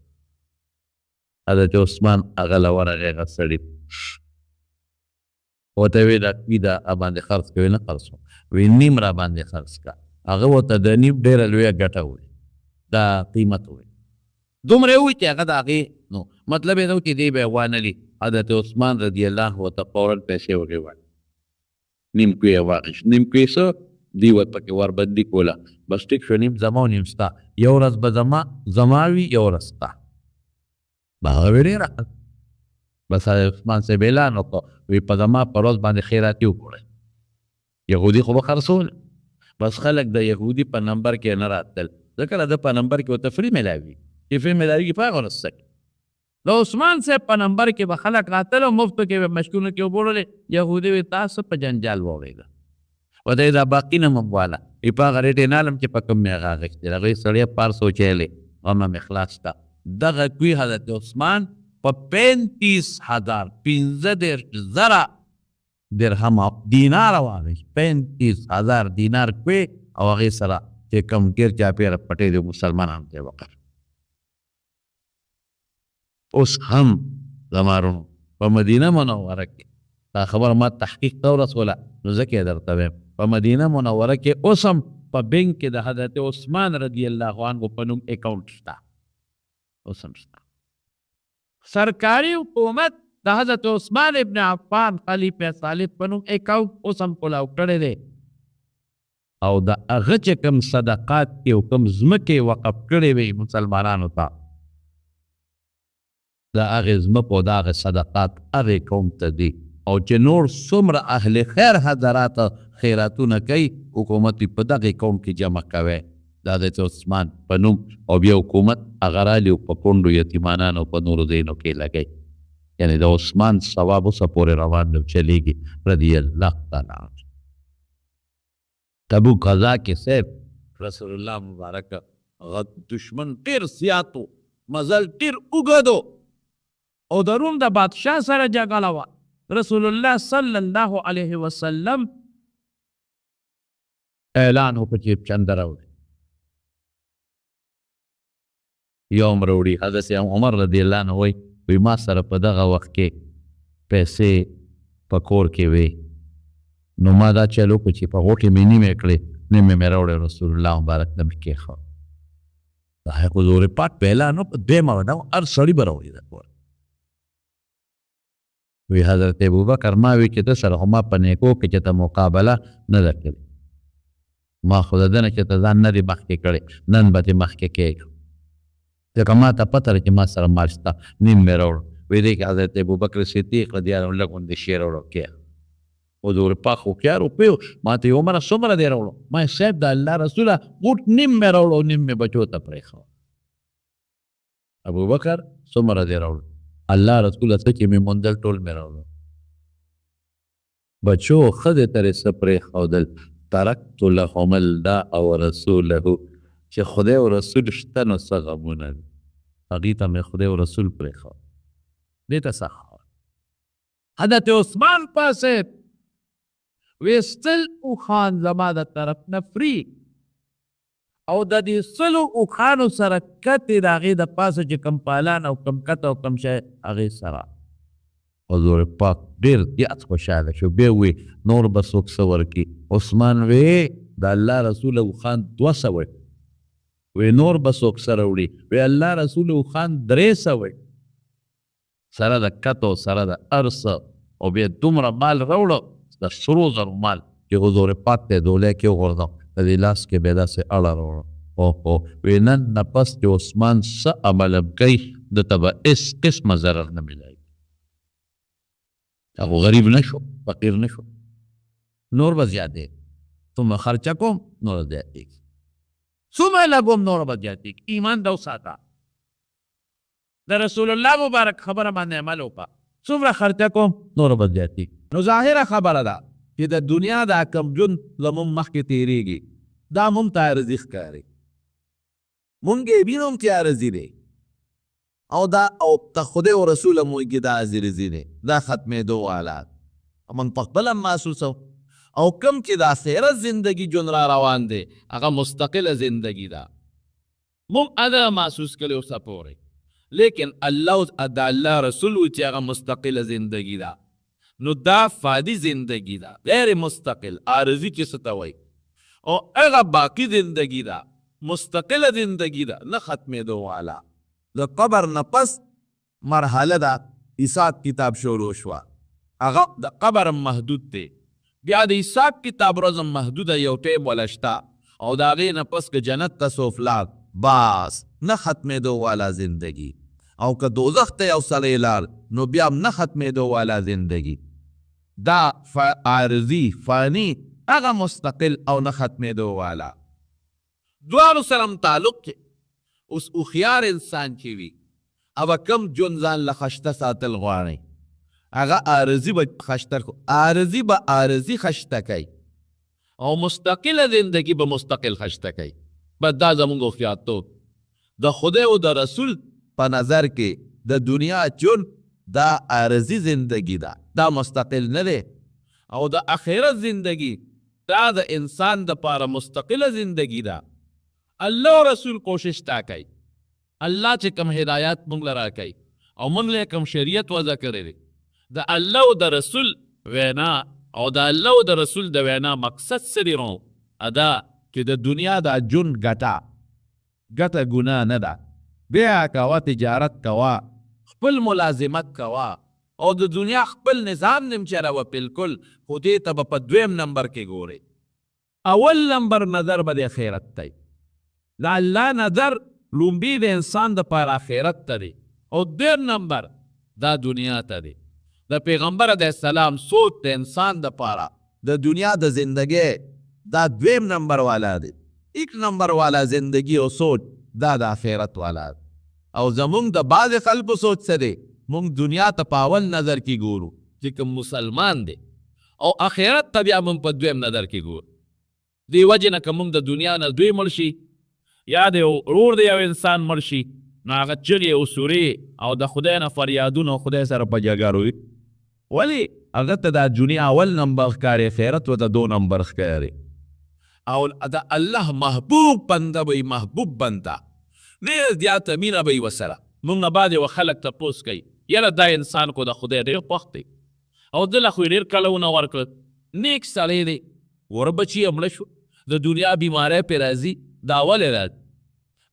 S1: حضرت عثمان هغه له ورغی هغه سړي ورته ویې دا باندې خرڅ کوي نه خرڅ کوم وی نیم را باندې خرڅ کا. هغه ورته د نیم ډېره لویه ګټه وویل دا قیمت وویل دومره یې وویل چې هغه د هغې نو مطلب یې دا و چې دی به یې وانلي. حضرت عثمان رضی الله عنه ورته فورا پیسې ورکوي نیم کوې یې واخېست. نیم کوې څه دی ورپکې وربندي کوله بس ټیک شو نیم زما او نیم ستا یو ورځ به زما وي یو ورځ ستا به هغه وی ډېره بس عثمان صاحب اعلان وکړ وی په زما په ورځ باندې خیراتي وکړئ. یهودي خو به خرڅول بس خلک د یهودي په نمبر کې نه راتلل ځکه د په نمبر کې ورته فري میلاوي چې فري میلاوي په هغه ورځ څه د عثمان صاحب په نمبر کې به خلک راتل او مفتو کې به مشکونه کې وبوړلې. یهودي وی تاسو په جنجال ووړېږه ورته دا باقي نه مم واله وي په هغه ریټ یې نه علم چې په کوم مې هغه اخېستې د هغوی سړی پار سوچیلې غمه مې خلاص کړه. دغه کوي حضرت عثمان په 35,000 درهم دینار واخېست 35,000 دینار کوي او هغې سره چې کوم ګیر چاپېره پټې د مسلمانانو ته یې وکړ. اوس هم زمارونو په مدینه منوره کې دا خبره ما تحقیق ته ورسوله نو ځکه یې درته وایم په مدینه منوره کې اوس هم په بینک کې د حضرت عثمان رضی الله عنه په نوم اکاونټ شته. اوس هم شته. سرکاري حکومت د حضرت عثمان ابن عفان خلیفه ثالث په نوم اکاونټ اوس هم کولاو کړی دی او د هغه چې کوم صدقات کې او کوم ځمکې وقف کړې وي مسلمانانو ته د هغې ځمکو او د هغې صدقات هغې قوم ته دي او چې نور څومره اهل خیر حضرات خیراتونه کوي حکومت په دغې قوم کې جمع کوي د حضرت عثمان په نوم او بیا حکومت هغه رالي او په کونډو یتیمانانو او په نورو ځایونو کې لګوي. یعنې د عثمان ثواب اوسه پورې روان دی چلیږي رضی الله تعالی عنه. تبوک غزا کې صاحب رسول الله مبارک دشمن ډېر زیات و مزل ډېر اوږد او د روم د بادشاه سره جګړه وه. رسول الله صلی الله علیه وسلم اعلان وکړ چې چنده راوړي یوم راوړي. حضرت عمر رضی الله عنه وی ما سره په دغه وخت کې پیسې په کور کې وې نو ما دا چل وکړو چې په غوټې مې نیمې کړې نیمې مې راوړې رسول الله مبارک ته مې کېښود. د حضور پاک په اعلان په دویمه ونه هر سړي به راوړي د کور. وی حضرت ابوبکر ما وی چې ته سره خو ما په نیکو کې چې ته مقابله نه ده کړې ما خو د ده نه چې ته ځان نه دی مخکې کړی نن به دې مخکې کېږو ځکه ما ته پته ده چې ما سره مال شته نیم مې راوړو وی دی که حضرت ابوبکر صدیق رضی الله عنه لږ غوندې شی راوړو کېږ حضور پاک خو کیا روپیو ما ته یې ومنه څومره دی راوړو ما یې صاحب د الله رسوله غوټ نیم مې راوړو نیم مې بچو ته پرېښود ابوبکر څومره دی راوړو الله رسوله څه چې مې موندل ټول مې راوړو بچو ښځې ته یې څه پرېښودل ترکت لهم الله ورسوله چې خدای او رسول شته نو څه غمونه دي هغې ته مې خدای او رسول پرېښود دې ته سخاوت حضرت عثمان پاسې ویستل اوښان زما د طرف نه فری او د دې سلو اوښانو سره کتې د هغې د پاسه چې کم پالان او کم کته او کم شی هغې سره حضور پاک ډېر زیات خوشحاله شو بیا وی نور به څوک څه ورکړي عثمان وی د الله رسول اوښان 200 وی نور به څوک سره وړي وی الله رسول اوښان 300 سره د کتو سره د ارسه او بیا دومره مال راوړو د سرو زرو مال چې حضور پاک ته دولۍ کې وغورځم د دې لاس کې بیا داسې اړه راوړم اوهو وی نن نه پس چې عثمان څه عمل کوي دته به هېڅ قسمه ضرر نه میلاوي هغه غریب نه شو فقیر نه شو نور به زیاتېږي څومره خرچه کوم نور زیاتېږي څومره لګوم نور به زیاتېږي ایمان ده وساته د رسول الله مبارک خبره باندې عمل وکړه څومره خرچه کوم نور به زیاتېږي نو ظاهره خبره ده چې د دنیا دا کم ژوند زموږ مخکې تېرېږي دا موږ ته عارضي ښکاري موږ یې وینو چې عارضي دی او دا او ته خدای او رسول موږ کې دا عارضي دی دا ختمېدو حالات موږ په خپله محسوسو او کم چې د آخرت زندگی ژوند را روان دی هغه مستقله زندگی ده موږ ادا محسوس کړی اوسه پورې لیکن الله د الله رسول و چې هغه مستقله زندگی ده نو دا فادي زندگی ده غیر مستقل عارضی چې څه ته وایي او هغه باقی زندگی ده مستقله زندگی ده نه ختمېدو والا د قبر نه پس مرحله ده حساب کتاب شروع شوه هغه د قبر محدود دی بیا د حساب کتاب ورځ محدوده یو ټیم وله شته او د هغې نه پس که جنت ته څوک لاړ باس نه ختمېدو والا زندگی او که دوزخ ته یو سړی لاړ نو بیا هم نه ختمېدو والا زندگی دا عارضي فانی هغه مستقل او نه ختمېدو والا دواړو سره تعلق کې اوس هوښیار انسان چې وي او کم ژوند ځان له خشته ساتل غواړي هغه عارضي به خشته عارضي به عارضي خشته کوي او مستقله زندگی به مستقل خشته کوي بس دا زمونږ هوښیارتوب د خدای او د رسول په نظر کې د دنیا ژوند دا عارضي زندگی ده دا مستقل نه دی او د آخرت زندگی دا د انسان دپاره مستقله زندگی ده الله رسول کوشش تا کوي الله چې کوم هدایات موږ له راکوي او موږ له کوم شریعت وضع کړی دی د الله او د رسول وینا او د الله او د رسول د وینا مقصد څه دی نو ادا چې د دنیا د ژوند ګټه ګناه نه ده بیا کوه تجارت کوه خپل ملازمت کوه او د دنیا خپل نظام نیم چلوه بالکل خو دې ته به په 2 نمبر کې ګورې اول نمبر نظر به د آخرت دی د الله نظر لومبي د انسان دپاره آخرت ته دی او 2 نمبر دا دنیا ته دی د پیغمبر علیه السلام سوچ د انسان دپاره د دنیا د زندگی دا 2 نمبر والا دی 1 نمبر والا زندگی او سوچ دا د آخرت والا دی او زمونږ د بعض خلکو سوچ څه دی مونږ دنیا ته په اول نظر کې ګورو چې کوم مسلمان دی او آخرت ته بیا مونږ په 2 نظر کې ګورو دې وجې نه که مونږ د دنیا نه دوی مړ شي یا د ورور د یو انسان مړ شي نو هغه چغې او سورې او د خدای نه فریادونه خدای سره په جګړه وي ولې هغه ته دا دنیا اول نمبر ښکاري آخرت ورته 2 نمبر ښکاري او د الله محبوب بنده وي محبوب بنده ډېر زیاته مینه به یې ورسره موږ نه بعد یوه خلک تپوس کوي یاره دا انسان خو د خدای ډېر خوښ دی او ده له خو یې ډېر کلونه ورکړل نیک سړی دی ور بچي یې مړه شو د دنیا بیماری پرې راځي دا ولې راځي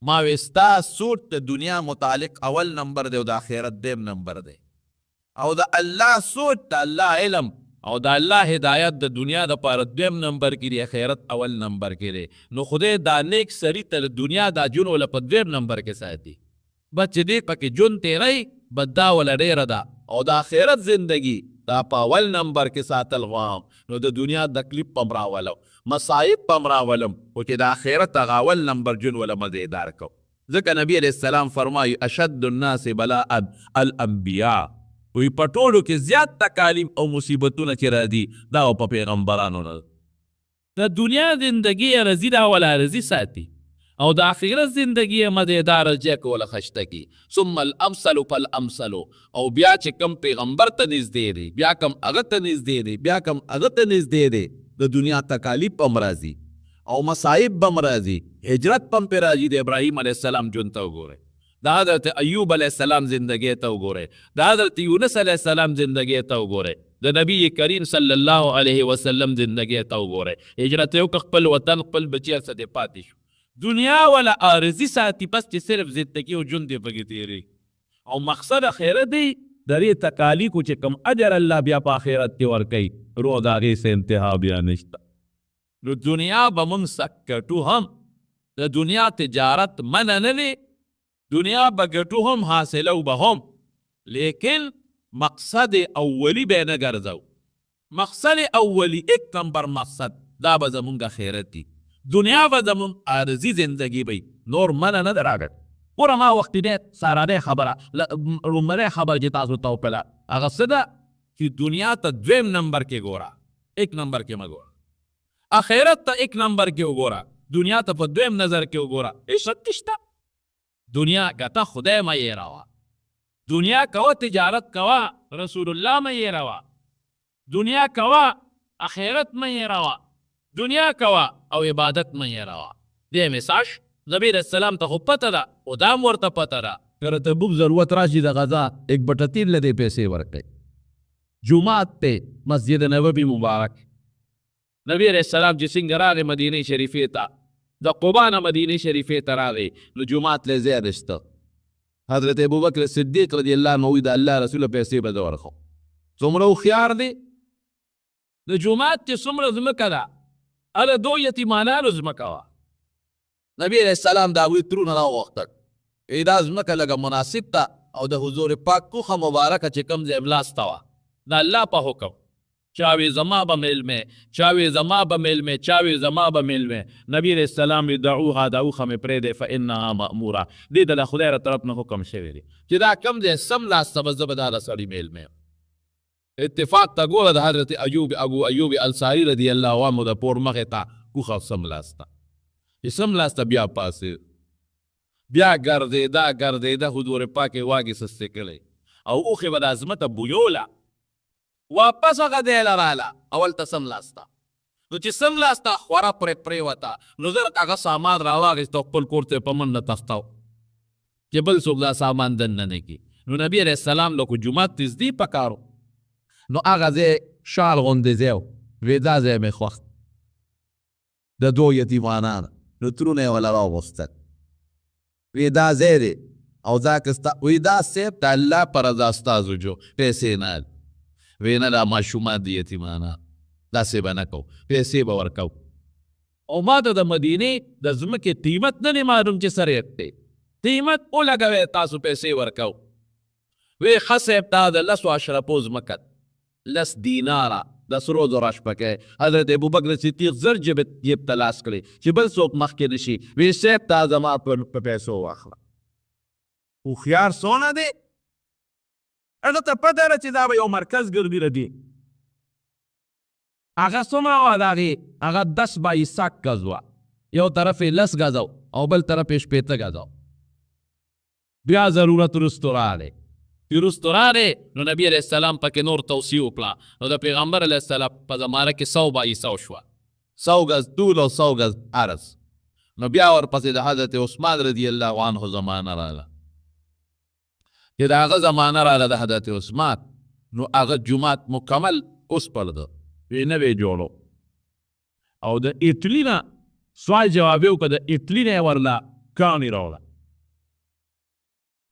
S1: ما وی ستا سوچ د دنیا متعلق اول نمبر دی او د آخرت 2 نمبر دی او د الله سوچ د الله علم او د الله هدایت د دنیا د پاره دویم نمبر کې دی، آخرت اول نمبر کې دی. نو خدای دا نیک سړي ته د دنیا دا جون ولا په دویم نمبر کې ساتي، بس چې دی پکې جون تیری بس دا ولا ډیره ده. او د آخرت زندگی دا په اول نمبر کې ساتل غواړم، نو د دنیا تکلیف پم راولم، مصائب پم راولم، خو چې د آخرت هغه اول نمبر جون ولا مزیدار کو. ځکه نبی علیہ السلام فرمایي اشد الناس بلاء الانبیاء، وی په ټولو کې زیات تکالیف او مصیبتونه چې راځي دا په پیغمبرانو نه. د دنیا زندگی رضی دا ولا رضی ساتي، او د آخرت زندگی مزیدار ځای کوله خشته کی. ثم الامثل فالامثل، او بیا چې کم پیغمبر ته نږدې دی، بیا کم هغه ته نږدې دی، بیا کم هغه ته نږدې دی، د دنیا تکالیف هم راځي او مصائب هم راځي، هجرت هم پې راځي. د ابراهیم علیه السلام ژوند ته وګورئ، د حضرت ایوب علیہ السلام زندگی ته وګورئ، د حضرت یونس علیہ السلام زندگی ته وګورئ، د نبی کریم صلی الله علیه وسلم زندگی ته وګورئ. هجرت یو خپل وطن خپل بچی سره پاتې شو. دنیا ولا عارضی ساتي، بس چې صرف زندگی او ژوند دې پکې تیری، او مقصد آخرت دی. درې تکالیفو چې کم اجر الله بیا په آخرت کې ورکوي، روح د هغې څه انتها بیا نشته. نو دنیا به مونږ سکټو هم، د دنیا تجارت منع نه دی، دنیا بگٹو هم حاصلو به هم، لیکن مقصد اولی به نه ګرځو. مقصد اولی ایک نمبر مقصد دا به زمونږ آخرت دی. دنیا به زمونږ عارضی زندگی بی، نور منع نه دراغت. پورا ما وقتی دی سارانه خبره رومره خبر چې تاسو ته وپله هغه څه ده چې دنیا ته دویم نمبر کې ګوره، ایک نمبر کې مه ګوره. آخرت ته ایک نمبر کې وګوره، دنیا ته په دویم نظر کې وګوره. عزت شته. دنیا گتا خدای ما یې روا، دنیا کوا تجارت کوا رسول الله ما یې روا، دنیا کوا آخرت ما یې روا، دنیا کوا او عبادت ما یې روا. دې مساج نبی رسول السلام ته خو پته ده، او دام ورته پته ده، که تبوک ضرورت راشي د غذا 1/3 لدې پیسې ورکړي. جمعات ته مسجد نبوي مبارک نبی علیہ السلام چې څنګه راغی مدینه شریفې ته، د قبا نه مدینه شریفې ته راغی، نو جمعات له ځای نشته. حضرت ابوبکر صدیق رضی الله عنه وایي د الله رسول پیسې به زه ورکوم. څومره هوښیار دی. د جمعات چې څومره ځمکه ده هله دو یتیمانانو ځمکه وه. نبی علیہ السلام د هغوی ترونه راوغوښتل، وایي دا ځمکه لږه مناسب ده، او د حضور پاک کوخه مبارکه چې کوم ځای ملاسته وه، د الله په حکم چاوی زما به میل میں، چاوی زما به میل میں، چاوی زما به میل میں. نبی علیہ السلام دعوها دا اوخه مې پرېږدی فانها مأموره، دې ته د خدای ر طرف نه حکم شوی دی چې دا کم دی سم لاسته به زه به دا د سړي میل میں. اتفاق ته ګوره د حضرت ابو ایوب انصاري رضی الله عنه د پور مخې ته کوخه سم لاسته، چې سم لاسته بیا پاسې بیا ګرځېده حضور پاک یې واګې سستې کړی، او اوښې به دا ځمکه بویوله، واپس هغه دی لراله اول ته سم لاسته. نو چې سم لاسته خوره پرې پرېوته، نو زر هغه سامان راواخیست او خپل کور ته په منډه تښتاو چې بل څوک دا سامان دننه نه کړي. نو نبي علیه السلام له خو جومات نږدې پکار و، نو هغه ځای شال غوندې ځای و، وایي دا ځای مې خوښ د دو یتیمانانو، نو ترونه یې وله راوغوښتل، وایي دا ځای دی او دا که ستا، وایي دا صیب د الله په رضا ستاسو جو پیسې نه وینا دا ماشومان دی یتیمانا داسې به نه کوو، پیسې به ورکوو. او ما ته د مدینې د ځمکې قیمت نه دی معلوم چې څه ریټ دی، قیمت ولګوئ تاسو پیسې ورکوو. وی ښه صاحب دا د 10 اشرفو ځمکه 10 دیناره د سرو زرو شپکې. حضرت ابوبکر صدیق زر جیب ته لاس کړی چې بل څوک مخکې نشي، وی صاحب تا زما په پیسو واخله. هوښیار څونه دی، هغه ته پته ده چې دا به یو مرکز ګرځي ردي. هغه څومره وه د هغې، هغه 10 بای 100 ګز وه، یو طرف یې 10 ګزه او بل طرف یې 15 ګزه. بیا ضرورت وروستو راغلی، چې وروستو راغلی نو نبي علیه السلام پکې نور توصیه وکړه، نو د پیغمبر علیه السلام په زمانه کې 100 بای 100 شوه، 100 ګز طول او 100 ګز عرض. نو بیا ورپسې د حضرت عثمان رضی الله عنه زمانه راغله، چې د هغه زمانه راغله د حضرت عثمان، نو هغه جومات مکمل اوسپړ ده، وی نوی جوړو. او د ایټلي نه سوال جواب یې وکړه، د ایټلي نه یې ورله کاڼي راوړه،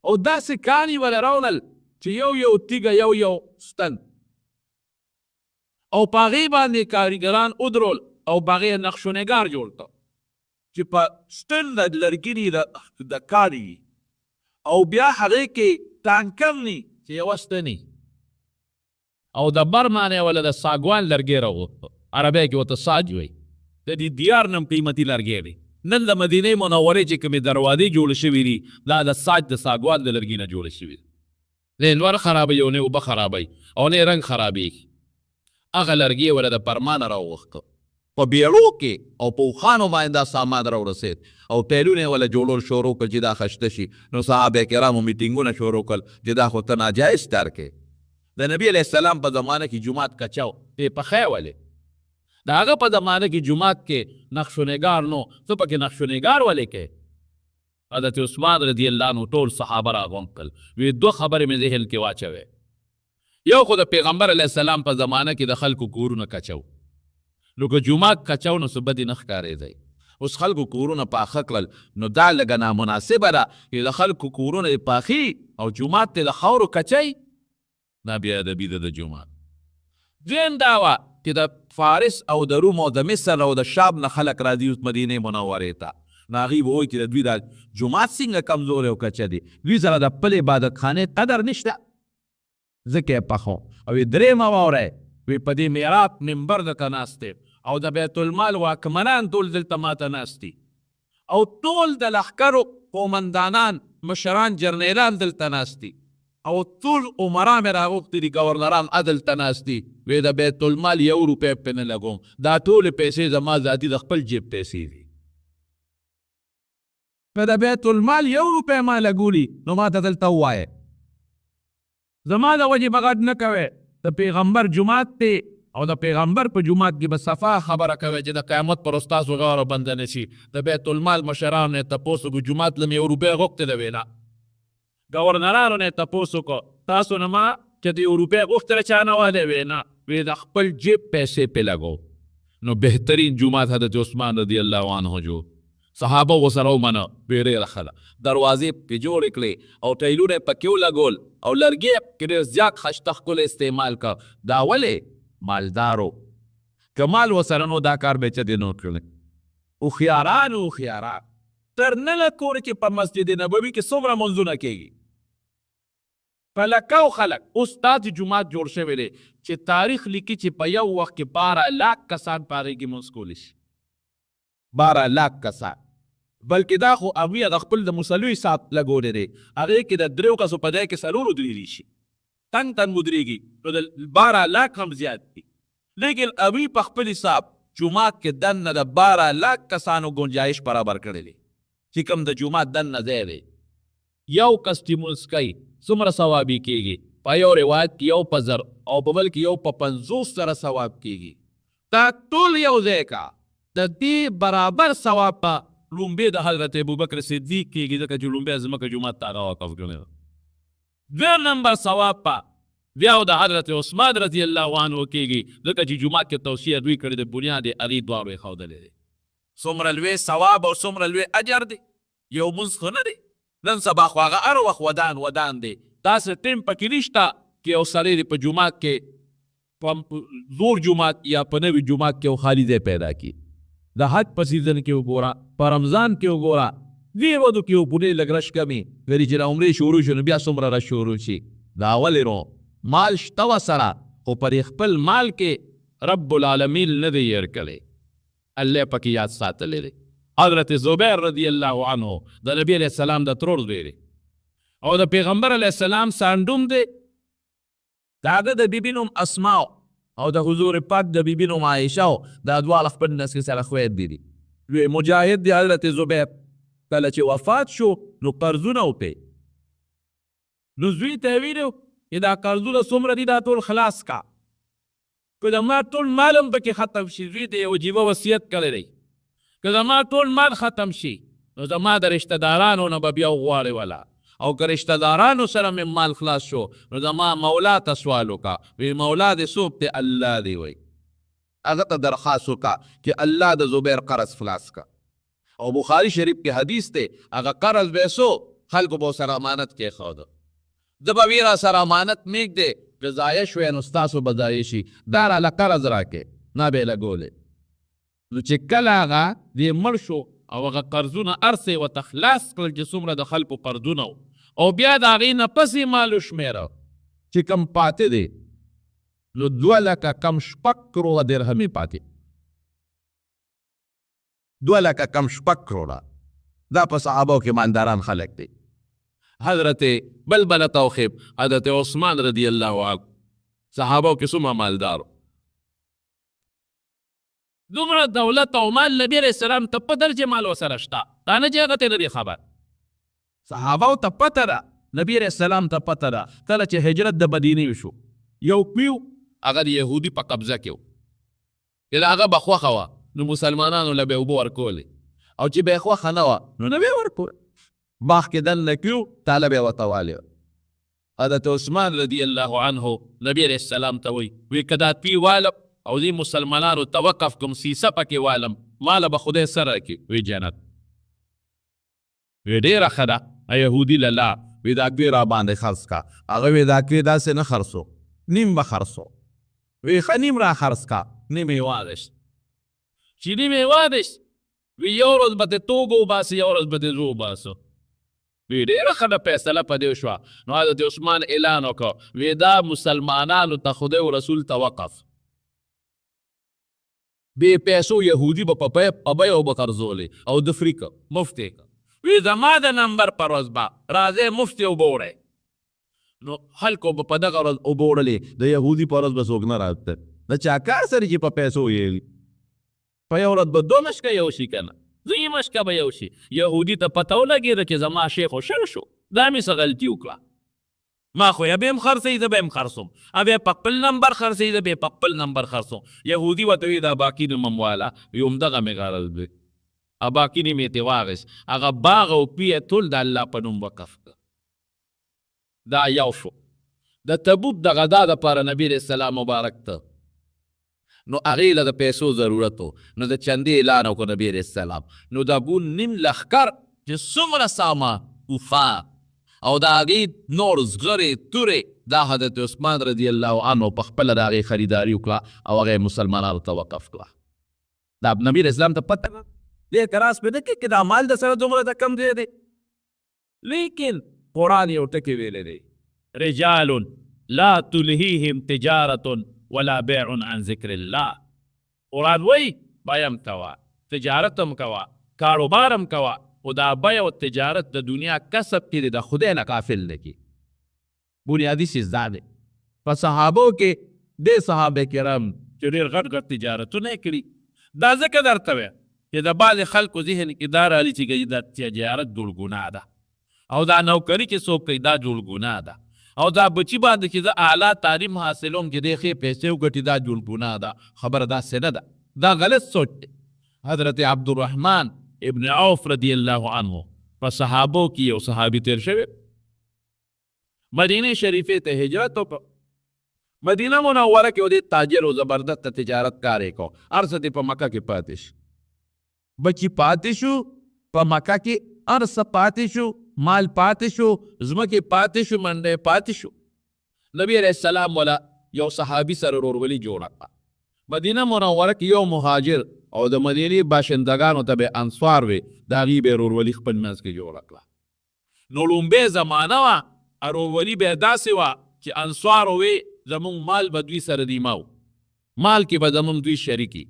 S1: او داسې کاڼي ورله راوړل چې یو تیږه یو ستن،
S2: او پاغي باندې کاریګران ودرول او باغې نقش و نگار جوړ کړ چې په ستن د لرګي د کاري او بیا هغې کې ټانکر ني چې یوه ستنې او د بر معنی ولا د ساګوان لرګی راوغوښته عربی کې ورته ساج وایي د دې دیار نم قیمتي لرګی دی نن د مدینې منورې چې کومې دروازې جوړې شوي دي دا د ساج د ساګوان د لرګي نه جوړې شوي دي نه نور خرابوي او نه اوبه خرابوي او نه رنګ خرابېږي هغه لرګي ولا د پرمانه راوغوښته په بیړو کې او په اوښانو باندې دا سامان راورسېد او پیلونه یې ولا جوړول شروع کړل چې دا خشته شي نو صحابه کرامو میټینګونه شروع کړل چې دا خو ته ناجایز کار کوې د نبی علیه السلام په زمانه کې جومات کچاو ته پخی ولې د هغه په زمانه کې جومات کې نقش و نگار نو ته پکې نقش و نگار ولې کوې حضرت عثمان رضی الله عنه ټول صحابه راغونډ کړل وی دوه خبرې مې ذهن کې واچوې یو خو د پیغمبر علیه السلام په زمانه کې د خلکو کورونه کچاو نو که جومات کچاو نو څه بدې نه ښکارېدی اوس خلکو کورونه پاخه کړل نو دا لږه نامناسبه ده چې د خلکو کورونه یې پاخي او جومات ته د خاورو کچی دا بیا ادبي ده د جومات دویم دا وه چې د فارس او د روم او د مصر او د شام نه خلک راځي اوس مدینې منورې ته نو هغوی به وایي چې د دوی دا جومات څنګه کمزوری او کچه دی دوی سره د خپل عبادتخانې قدر نشته ځکه یې پخو او درېیمه واورئ وی په دې میراب منبر دلته ناست دی او د بیت المال واکمنان ټول دلته ماته ناست دي او ټول د لښکرو قومندانان مشران جرنیلان دلته ناست دي او ټول عمرا مې راغوښتي دي ګورنران دلته ناست دي وی د بیت المال 1 روپۍ پې نه لګوم دا ټولې پیسې زما ذاتي د خپل جیب پیسې دي په د بیت المال 1 روپۍ ما لګولي نو ماته دلته ووایه زما د وجې بغد نه کوئ د پیغمبر جومات دی او د پیغمبر په جومات کې به صفا خبره کوي چې د قیامت پر استاسو غاړه بنده نه شي د بیت المال مشرانو نه تپوس وکړو جومات له مې 1 روپۍ غوښتې ده وینا ګورنرانو نه تپوس وکړو تاسو نه ما چې د 1 روپۍ غوښتله چا نه والی وینا وی د خپل جیب پیسې پې لګو نو بهترین جومات حضرت عثمان رضی الله عنه جو صحابه ورسره ومنه وی ډېره ښه ده دروازې پې جوړې کړې او ټیلونه یې پکې ولګول او لرګي یې پکې ډېر زیات خشته ښکلی استعمال کړ دا ولې مالدارو که مال ورسره نو دا کار به چه دی نو کړی هوښیاران تر نله کورې کې په مسجد نبوي کې څومره منځونه کېږي په لکو خلک اوس داسې جومات جوړ شوی دی چې تاریخ لیکي چې په یو وخت کې 12 لاک کسان په هغې کې مونځ کولی شي 12 لاک کسان بلکې دا خو هغوی د خپل د مصلو حساب لګولی دی هغې کې د 3 کسو په ځای کې 4 ودرېدي شي تن ودرېږي نو د 12 لاک هم زیات دي لیکن هغوی په خپل حساب جومات کې دننه د 12 لاک کسانو گنجایش برابر کړی دی چې کوم د جومات دننه ځای دی یو کس چې مونځ کوي څومره ثوابي کېږي په یو روایت کې یو په 1000 او په بل کې یو په 50 سره ثواب کېږي دا ټول یو ځای کا د دې برابر ثواب په لومبې د حضرت ابوبکر صدیق کېږي ځکه چې لومبې ځمکه جومات ته هغه وقف کړی ده 2 نمبر ثواب په بیا د حضرت عثمان رضی الله عنه کېږي ځکه چې جومات کې توسیه دوی کړې د بنیاد یې هغې دواړو یې ښودلی دی څومره لوی ثواب او څومره لوی اجر دی یو مونځ خو نه دی نن سبا خو هغه هر وخت ودان دی داسې ټیم پکې نشته چې یو سړی دی په جومات کې په زور جومات یا په نوي جومات کې یو خالي ځای پیدا کړي د حج په سیزن کې وګوره په رمضان کې وګوره دې ودو کې پونې لږ رش کمې غري چې د عمرې شروع شو نو بیا څومره رش شروع شي دا ولې نو مال شته ورسره خو پر خپل مال کې رب العالمین نه دی هېر کړی الله پکې یاد ساتلی دی حضرت زبیر رضی الله عنه د نبی علیه السلام د ترور زوی دی او د پیغمبر علیه السلام سانډوم دی د هغه د بیبي نوم اسماء او د حضور پاک د بیبي نوم عایشه دا دواړه خپل نس کې سره خویندې دي لوی مجاهد دی حضرت زبیر کله چې وفات شو نو قرضونه وپې نو زوی ته یې ویلي چې دا قرضونه څومره دي دا ټول خلاص کا که زما ټول مال هم پکې ختم شي زوی ته یو عجیبه وصیت کړی دی که زما ټول مال ختم شي نو زما د رشته دارانو نه به بیا وغواړې ولا او که رشته دارانو سره مې مال خلاص شو نو زما مولا ته سوال وکړه وی مولا دې څوک دی الله دی وی هغه ته درخواست وکړه چې الله د زبیر قرض خلاص کا او بخاری شریف کې حدیث دی هغه قرض به سو خلکو به سره امانت کې خوده د به ویرا سره امانت میږدې
S1: که ضایع شوی نو ستاسو به ضایع شي دا راله قرض راکې نه به یې لګولې.
S2: نو چې کله هغه دې مړ شو او هغه قرضونه هر څه یې ورته خلاص کړل چې څومره د خلکو قرضونه او بیا د هغې نه پس یې مال وشمېره
S1: چې کم پاتې دی نو 2 لکه کم 6 کروړه درهمې پاتې 2 لکه کم 6 کروړه. دا په صحابو کې مالداران خلک دی.
S2: حضرت بلبل توخیب حضرت عثمان رضی الله عنه صحابو کې څومره مالدارو دومره دولت او مال نبی علیہ السلام ته په درجه مال ورسره شته دا نه چې هغه ته نه دی خبر.
S1: صحابو ته پته ده نبی علیہ السلام ته پته ده کله چې هجرت د مدینې وشو
S2: یو پیو هغه د یهودي په قبضه کې و چې د هغه به خوښه وه نو مسلمانانو له به اوبه ورکولې
S1: او چې به یې خوښه نه وه نو نه به یې ورکول. باغ کې دننه کیو طالب یې ورته والې.
S2: حضرت عثمان رضی الله عنه نبی علیہ السلام ته وی که دا پی والم او دی مسلمانانو ته وقف کوم سیسه پکې والم ماله به خدای سره کړي وی جنت.
S1: وی ډېره ښه ده یهودي له وی دا کوې را باندې خرڅ کا. هغه وی دا کوې داسې نه خرڅو نیم به خرڅو. وی ښه نیم را خرڅ کا
S2: نیم یې واغېست. چې نیم یې واغېست وی یو ورځ به د توګو وباسي یو ورځ به د زو وباسو. وی ډېره ښه ده فیصله په دې شوه. نو حضرت عثمان اعلان وکړ وی دا مسلمانانو ته خدای او رسول ته وقف
S1: بې پیسو یهودي به په بیو به قرضولې او د فري که
S2: مفتې که. وی زما د نمبر پر ورځ به راځئ مفتې اوبه وړئ.
S1: نو خلکو به په دغه ورځ اوبه وړلې د یهودي په ورځ به څوک نه راته د چا کار سره چې په پیسو یې
S2: په یو ورځ به 2 مشکه یو شي که نه 2 مشکه به یو شي. یهودي ته پته ولګېده چې زما شی خو شل شو دا مې څه غلطي وکړه ما خو یا به هم خرڅوي زه به هم خرڅوم بیا په خپل نمبر خرڅوي زه بیا په خپل نمبر خرڅوم. یهودي ورته وایي دا باقي نوم هم واله وي همدغه مې غرض دی. باقي نوم یې ترې واخېست هغه باغ او پی یې ټول د الله په نوم وقف کړه. دا یو شو. د تبوک د غدا دپاره نبي علیه السلام مبارک ته
S1: نو هغې له د پیسو ضرورت و نو د چندې اعلان وکړو نبي علیه السلام. نو د ابو نیم لښکر چې څومره سامان اوفا او د هغې نور زغرې تورې دا حضرت عثمان رضی الله عنه په خپله د هغې خریداري وکړه او هغه مسلمانانو ته وقف کړه. دا نبي علیه السلام ته پته نه دې کراس پې نه کړي چې دا مال د سره دومره د کم دی دی.
S2: لیکن قرآن یو ټکي ویلی دی رجال لا تلهیهم تجارة ولا بیع عن ذکر الله. قرآن وی بایم کوا تجارتم کوا کاروبارم کوا او دا بیع و تجارت د دنیا کسب کې د خدای نه غافل نه کی.
S1: بنیادی چیز دا دی. په صحابو کې د صحابه کرام
S2: چې ډېر غټ غټ تجارتونه یې کړي. دا ځکه درته ویم چې د بعضې خلکو ذهن کې دا رالي چې دا تجارت جوړ ګناه ده او دا نوکري چې څوک کوي دا جوړ ګناه ده او دا بچی باندې چې زه اعلی تعلیم حاصلوم چې دې ښې پیسې وګټي دا جوړ ګناه ده. خبره داسې نه ده دا غلط سوچ دی. حضرت عبدالرحمن ابن عوف رضی الله عنه په صحابو کې یو صحابي تیر شوی مدینه شریفې ته هجرت وکړ. مدینه منوره کې ودې تاجر او زبردست تجارت کار یې کو. هر څه په مکه کې پاتې شو.
S1: بچی پاتې شو په مکه کې هر څه پاتې شو مال پاتې شو ځمکې پاتې شو منډې پاتې شو.
S2: نبی علیہ السلام ولا یو صحابي سره ورورولي جوړه کړه. مدینه منوره کې یو مهاجر او د مدینې باشندگانو ته به انصار وي د هغې به ورورولي خپل منځ کې جوړه کړه. نو لومبۍ زمانه وه ورورولي به یې داسې وه چې انصار وي زمونږ مال به دوی سره نیمه و مال کې به زمونږ دوی شریکي.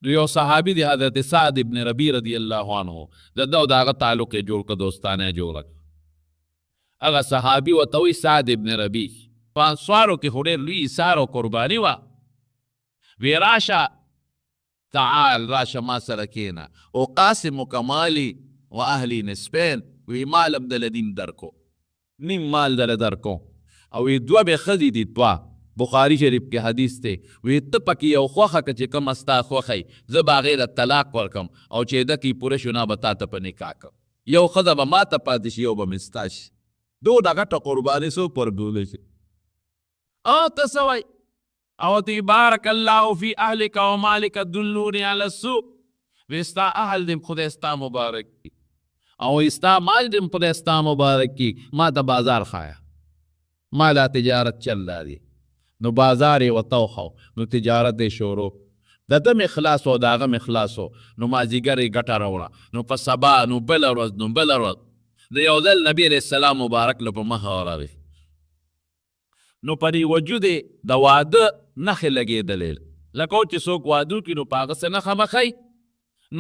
S2: نو یو صحابي دی حضرت سعد ابن ربی رضی الله عنه د ده او د هغه تعلق یې جوړ کړه دوستانه یې جوړه کړه. هغه صحابي ورته وایي سعد ابن ربی په انصارو کې خو ډېر لوی ایثار او قرباني وه. وی راشه تعال راشه ما سره کښېنه اقاسمک مالي و اهلي نصفین. وی مال هم دله نیم درکو نیم مال دله درکو او وی 2 به ښځې دي 2 بخاری شریف کې حدیث دی. وی ته پکې یو خوښه که چې کومه ستا خوښی زه به هغې له طلاق ورکړم او چې ده کې پوره شو نه به تا ته په نکاح کړم. یو ښځه به ما ته پاتې شي یو به مې ستا شي. دونه غټه قرباني څوک ورکولی شي. ته څه وایي او تی بارک الله فی اهلک و مالک دلونی علی السوق. وی ستا اهل دیم خدای ستا مبارک کی او ستا مال دیم خدای ستا مبارک کی ما ته بازار خایا. ما دا تجارت چل دی نو بازار یې ورته وښو نو تجارت یې شروع د ده م اخلاص و د هغه م اخلاص و نو مازدیګر یې ګټه راوړه نو په سبا نو بله ورځ نو بله ورځ د یو ځل نبي علیه السلام مبارک له په مخه ورغی نو په دې وجود یې د واده نښې لګېدلې لکه چې څوک واده وکړي نو په هغه څه نښه مخی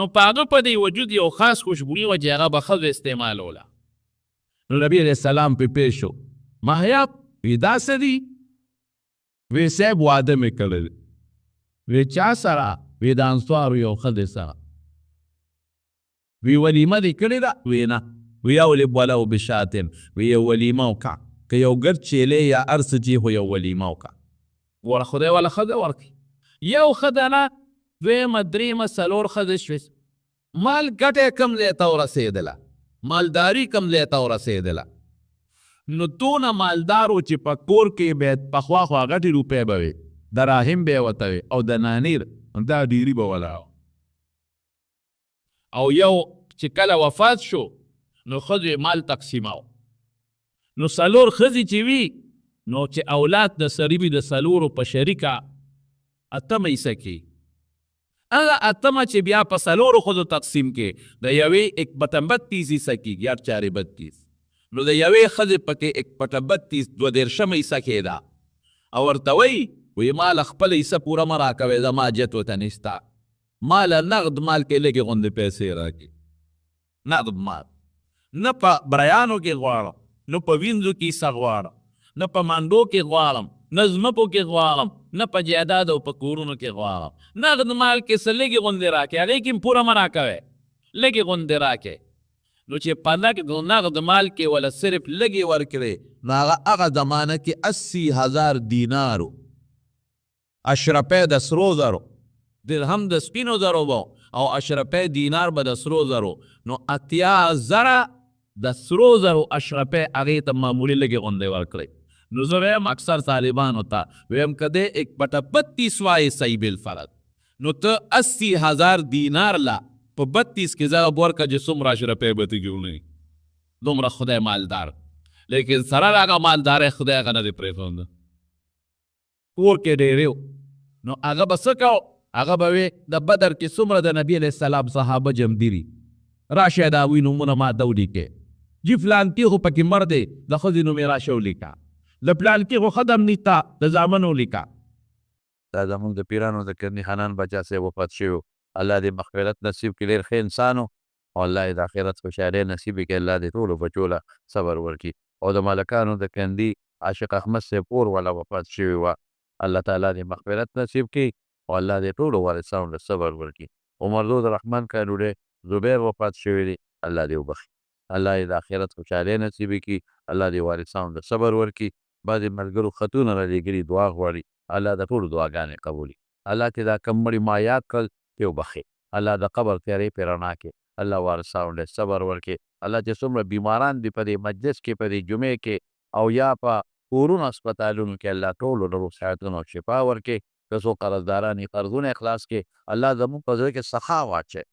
S2: نو په هغه په دې وجود یو خاص خوشبويي وه چې هغه به ښځو استعمالوله نو نبي علیه السلام پې پیش شو مهیب وی دا څه دي وی صاحب واده مې کړی وی چا سره وی د انصارو یو ښځې سره وی ولیمه دې کړې ده وی نه وی اولب ولو بشاتن وی یو ولیمه وکړه که یو ګرد چیلې یا هر څه چې خو یو ولیمه وکړه ګوره خدای والا ښځه ورکړي یو ښځه نه دویمه درېیمه څلور ښځې شوې مال ګټه کم ځای ته ورسېدله مالداري کم ځای ته ورسېدله نو دونه مالدار و چې په کور کې به پخوا خوا غټې روپۍ به وې دراهم به یې ورته وې او د نانیر دا ډیري به ولاړ او یو چې کله وفات شو نو ښځو مال تقسیماو نو څلور ښځې چې وي نو چې اولاد د سړي وي د څلورو په شریکه اتمه حصه کې هغه اتمه چې بیا په څلورو ښځو تقسیم کې د یوې ایک بټه 32 حصه کېږي یا 432 نو د یوې ښځې پکې ایک بټه 32 دوه دېرشمه حصه کېده او ورته وی مال خپل حصه پوره مه راکوې زما جت ورته نشته مال نغد مال کې لږې غوندې پیسې راکړي نغد مال نه په بریانو کې غواړم نه په وینځو کې حصه غواړم نه په منډو کې غواړم نه ځمکو کې غواړم نه په جایداد او په کورونو کې غواړم نغد مال کې څه لږې غوندې راکړې لیکن پوره مه راکوې لږې غوندې راکړې نو چې په نغد مال کې ولا صرف لږې ورکړې نو هغه زمانه کې 80,000 دینارو اشرفی د سرو زرو درهم د سپینو زرو به او اشرفی دینار به د سرو زرو نو 80,000 د سرو زرو اشرفی هغې ته معمولي لږې غوندې ورکړئ نو زه ویم اکثر طالبانو ته ویم که دی 1/32 وایي صحیح بالفرض نو ته 80,000 دینار لا په 32 کې ضرب ورکړه چې څومره اشرفی به ته جوړوي دومره خدای مالدار لیکن سره د هغه مالدارۍ خدای هغه نه دی پرېښوده کور کې ډېرې نو هغه به څه کو هغه به وې د بدر کې څومره د نبي علیه السلام صحابه جمدي راشه د هغوی نومونه ما ته ولیکې جي فلانکي خو پکې مر دی د ښځې نوم یې راشه ولیکه د پلانکي خو ښه دم نیته د زامن ولیکه
S3: دا زموږ د پیرانو د کرني خانان بچا صاحب وفات شوي الله دې مغفرت نصیب کړي ډېر ښه انسان او الله یې د آخرت خوشحالۍ نصیب کړي الله دې ټولو بچو له صبر ورکړي او د ملکانو د کندي عاشق احمد صاحب کور والا وفات شوي وه الله تعالی دې مغفرت نصیب کړي او الله دې ټولو وارثانو له صبر ورکړي عمر دود رحمان کانوډی زبیر وفات شوي دي الله دې وبخي الله یې د آخرت خوشحالۍ نصیب کړي الله دې وارثانو له صبر ورکړي بعضې ملګرو خطونه رالیږلي دعا غواړي الله د ټولو دعاګانې قبولي الله چې دا کم مړي ما یاد کړل ته وبخي الله د قبر تیارې پرې رڼا کړي الله وارثانو له صبر ورکړي الله چې څومره بیماران دي په دې مجلس کې په دې جمعې کې او یا په کورونو هسپتالونو کې الله ټولو له صحتونو او شفا ورکړي که څوک قرضداران یې قرضونه خلاص کړي الله زموږ په زړه کې سخا واچوي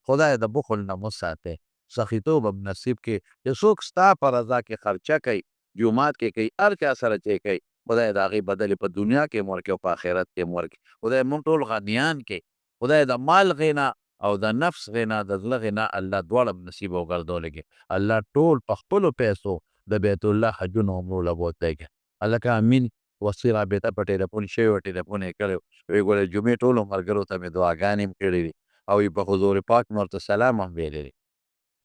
S3: خدای د بخل نه وساتي سخیتوب هم نصیب کړي چې څوک ستا په رضا کې خرچه کوي جومات کې کوي هر چا سره چې کوي خدای د هغې بدلې په دنیا کې هم ورکړي او په آخرت کې هم ورکړي خدای موږ ټول غنیان کړي خدای د مال غنا او د نفس غنا د زړه غنا الله دواړه نصیب وګرځولی کړي الله ټول په خپلو پیسو د بیت الله حجونو عمرو له بوتلی کړي الله که امین وصي رابطه په ټیلیفون شوي وه ټیلیفون یې کړی وی ګوره جمعې ټولو ملګرو ته مې دعاګانې هم کړې دي او په حضور پاک مې ورته سلام هم ویلی دی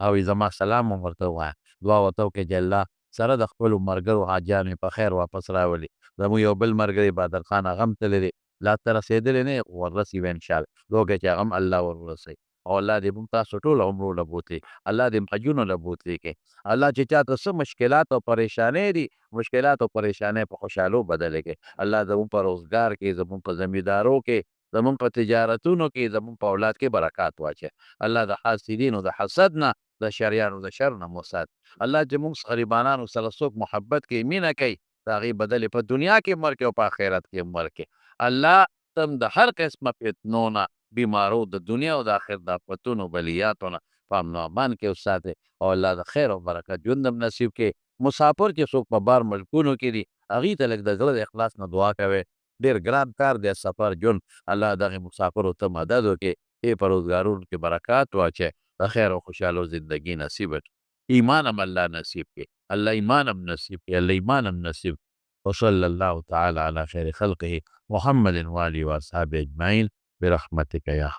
S3: او زما سلام هم ورته ووایه دعا ورته وکړې چې الله سره د خپلو ملګرو حاجیان مې په خیر واپس راولي زموږ یو بل ملګری بادر خان هغه هم تللی دی لا ته رسېدلی نه یې وررسي به انشاءالله دعا وکړې چې هغه هم الله ورورسوي او الله دې موږ تاسو ټول عمرو له بوتلي الله دې حجونو له بوتلي کړي الله چې چاته څه مشکلات او پریشانۍ دي مشکلات او پریشانۍ په خوشحالو بدلې کړي الله زموږ په روزګار کې زموږ په زمیندارو کې زموږ په تجارتونو کې زموږ په اولاد کې برکات واچوي الله د حاسدینو د حسد نه د شریانو د شر نه مو سات الله چې موږ غریبانانو سره څوک محبت کوي مینه کوي د هغې بدلې په دنیا کې هم ورکړي او په آخرت کې هم ورکړي الله تم د هر قسمه فتنو نه بیمارو د دنیا او د آخر د آفتونو بلیاتو نه په امن و امان کې وساتئ او الله د خیر او برکت ژوند هم نصیب کړي مسافر چې څوک په بار ملکونو کې دي هغې ته لږ د زړه د اخلاص نه دعا کوئ. ډېر ګران کار دی سفر ژوند. الله دغې مسافرو ته مدد وکړي، په روزګارونو کې برکات واچوي، د خیر او خوشحالو زندگی نصیب کړي. ایمان هم الله نصیب کړي، الله ایمان هم نصیب کړي، الله ایمان هم نصیب. وصلی الله تعالی علی خیر خلقه محمد و آله و اصحابه اجمعین برحمتک یا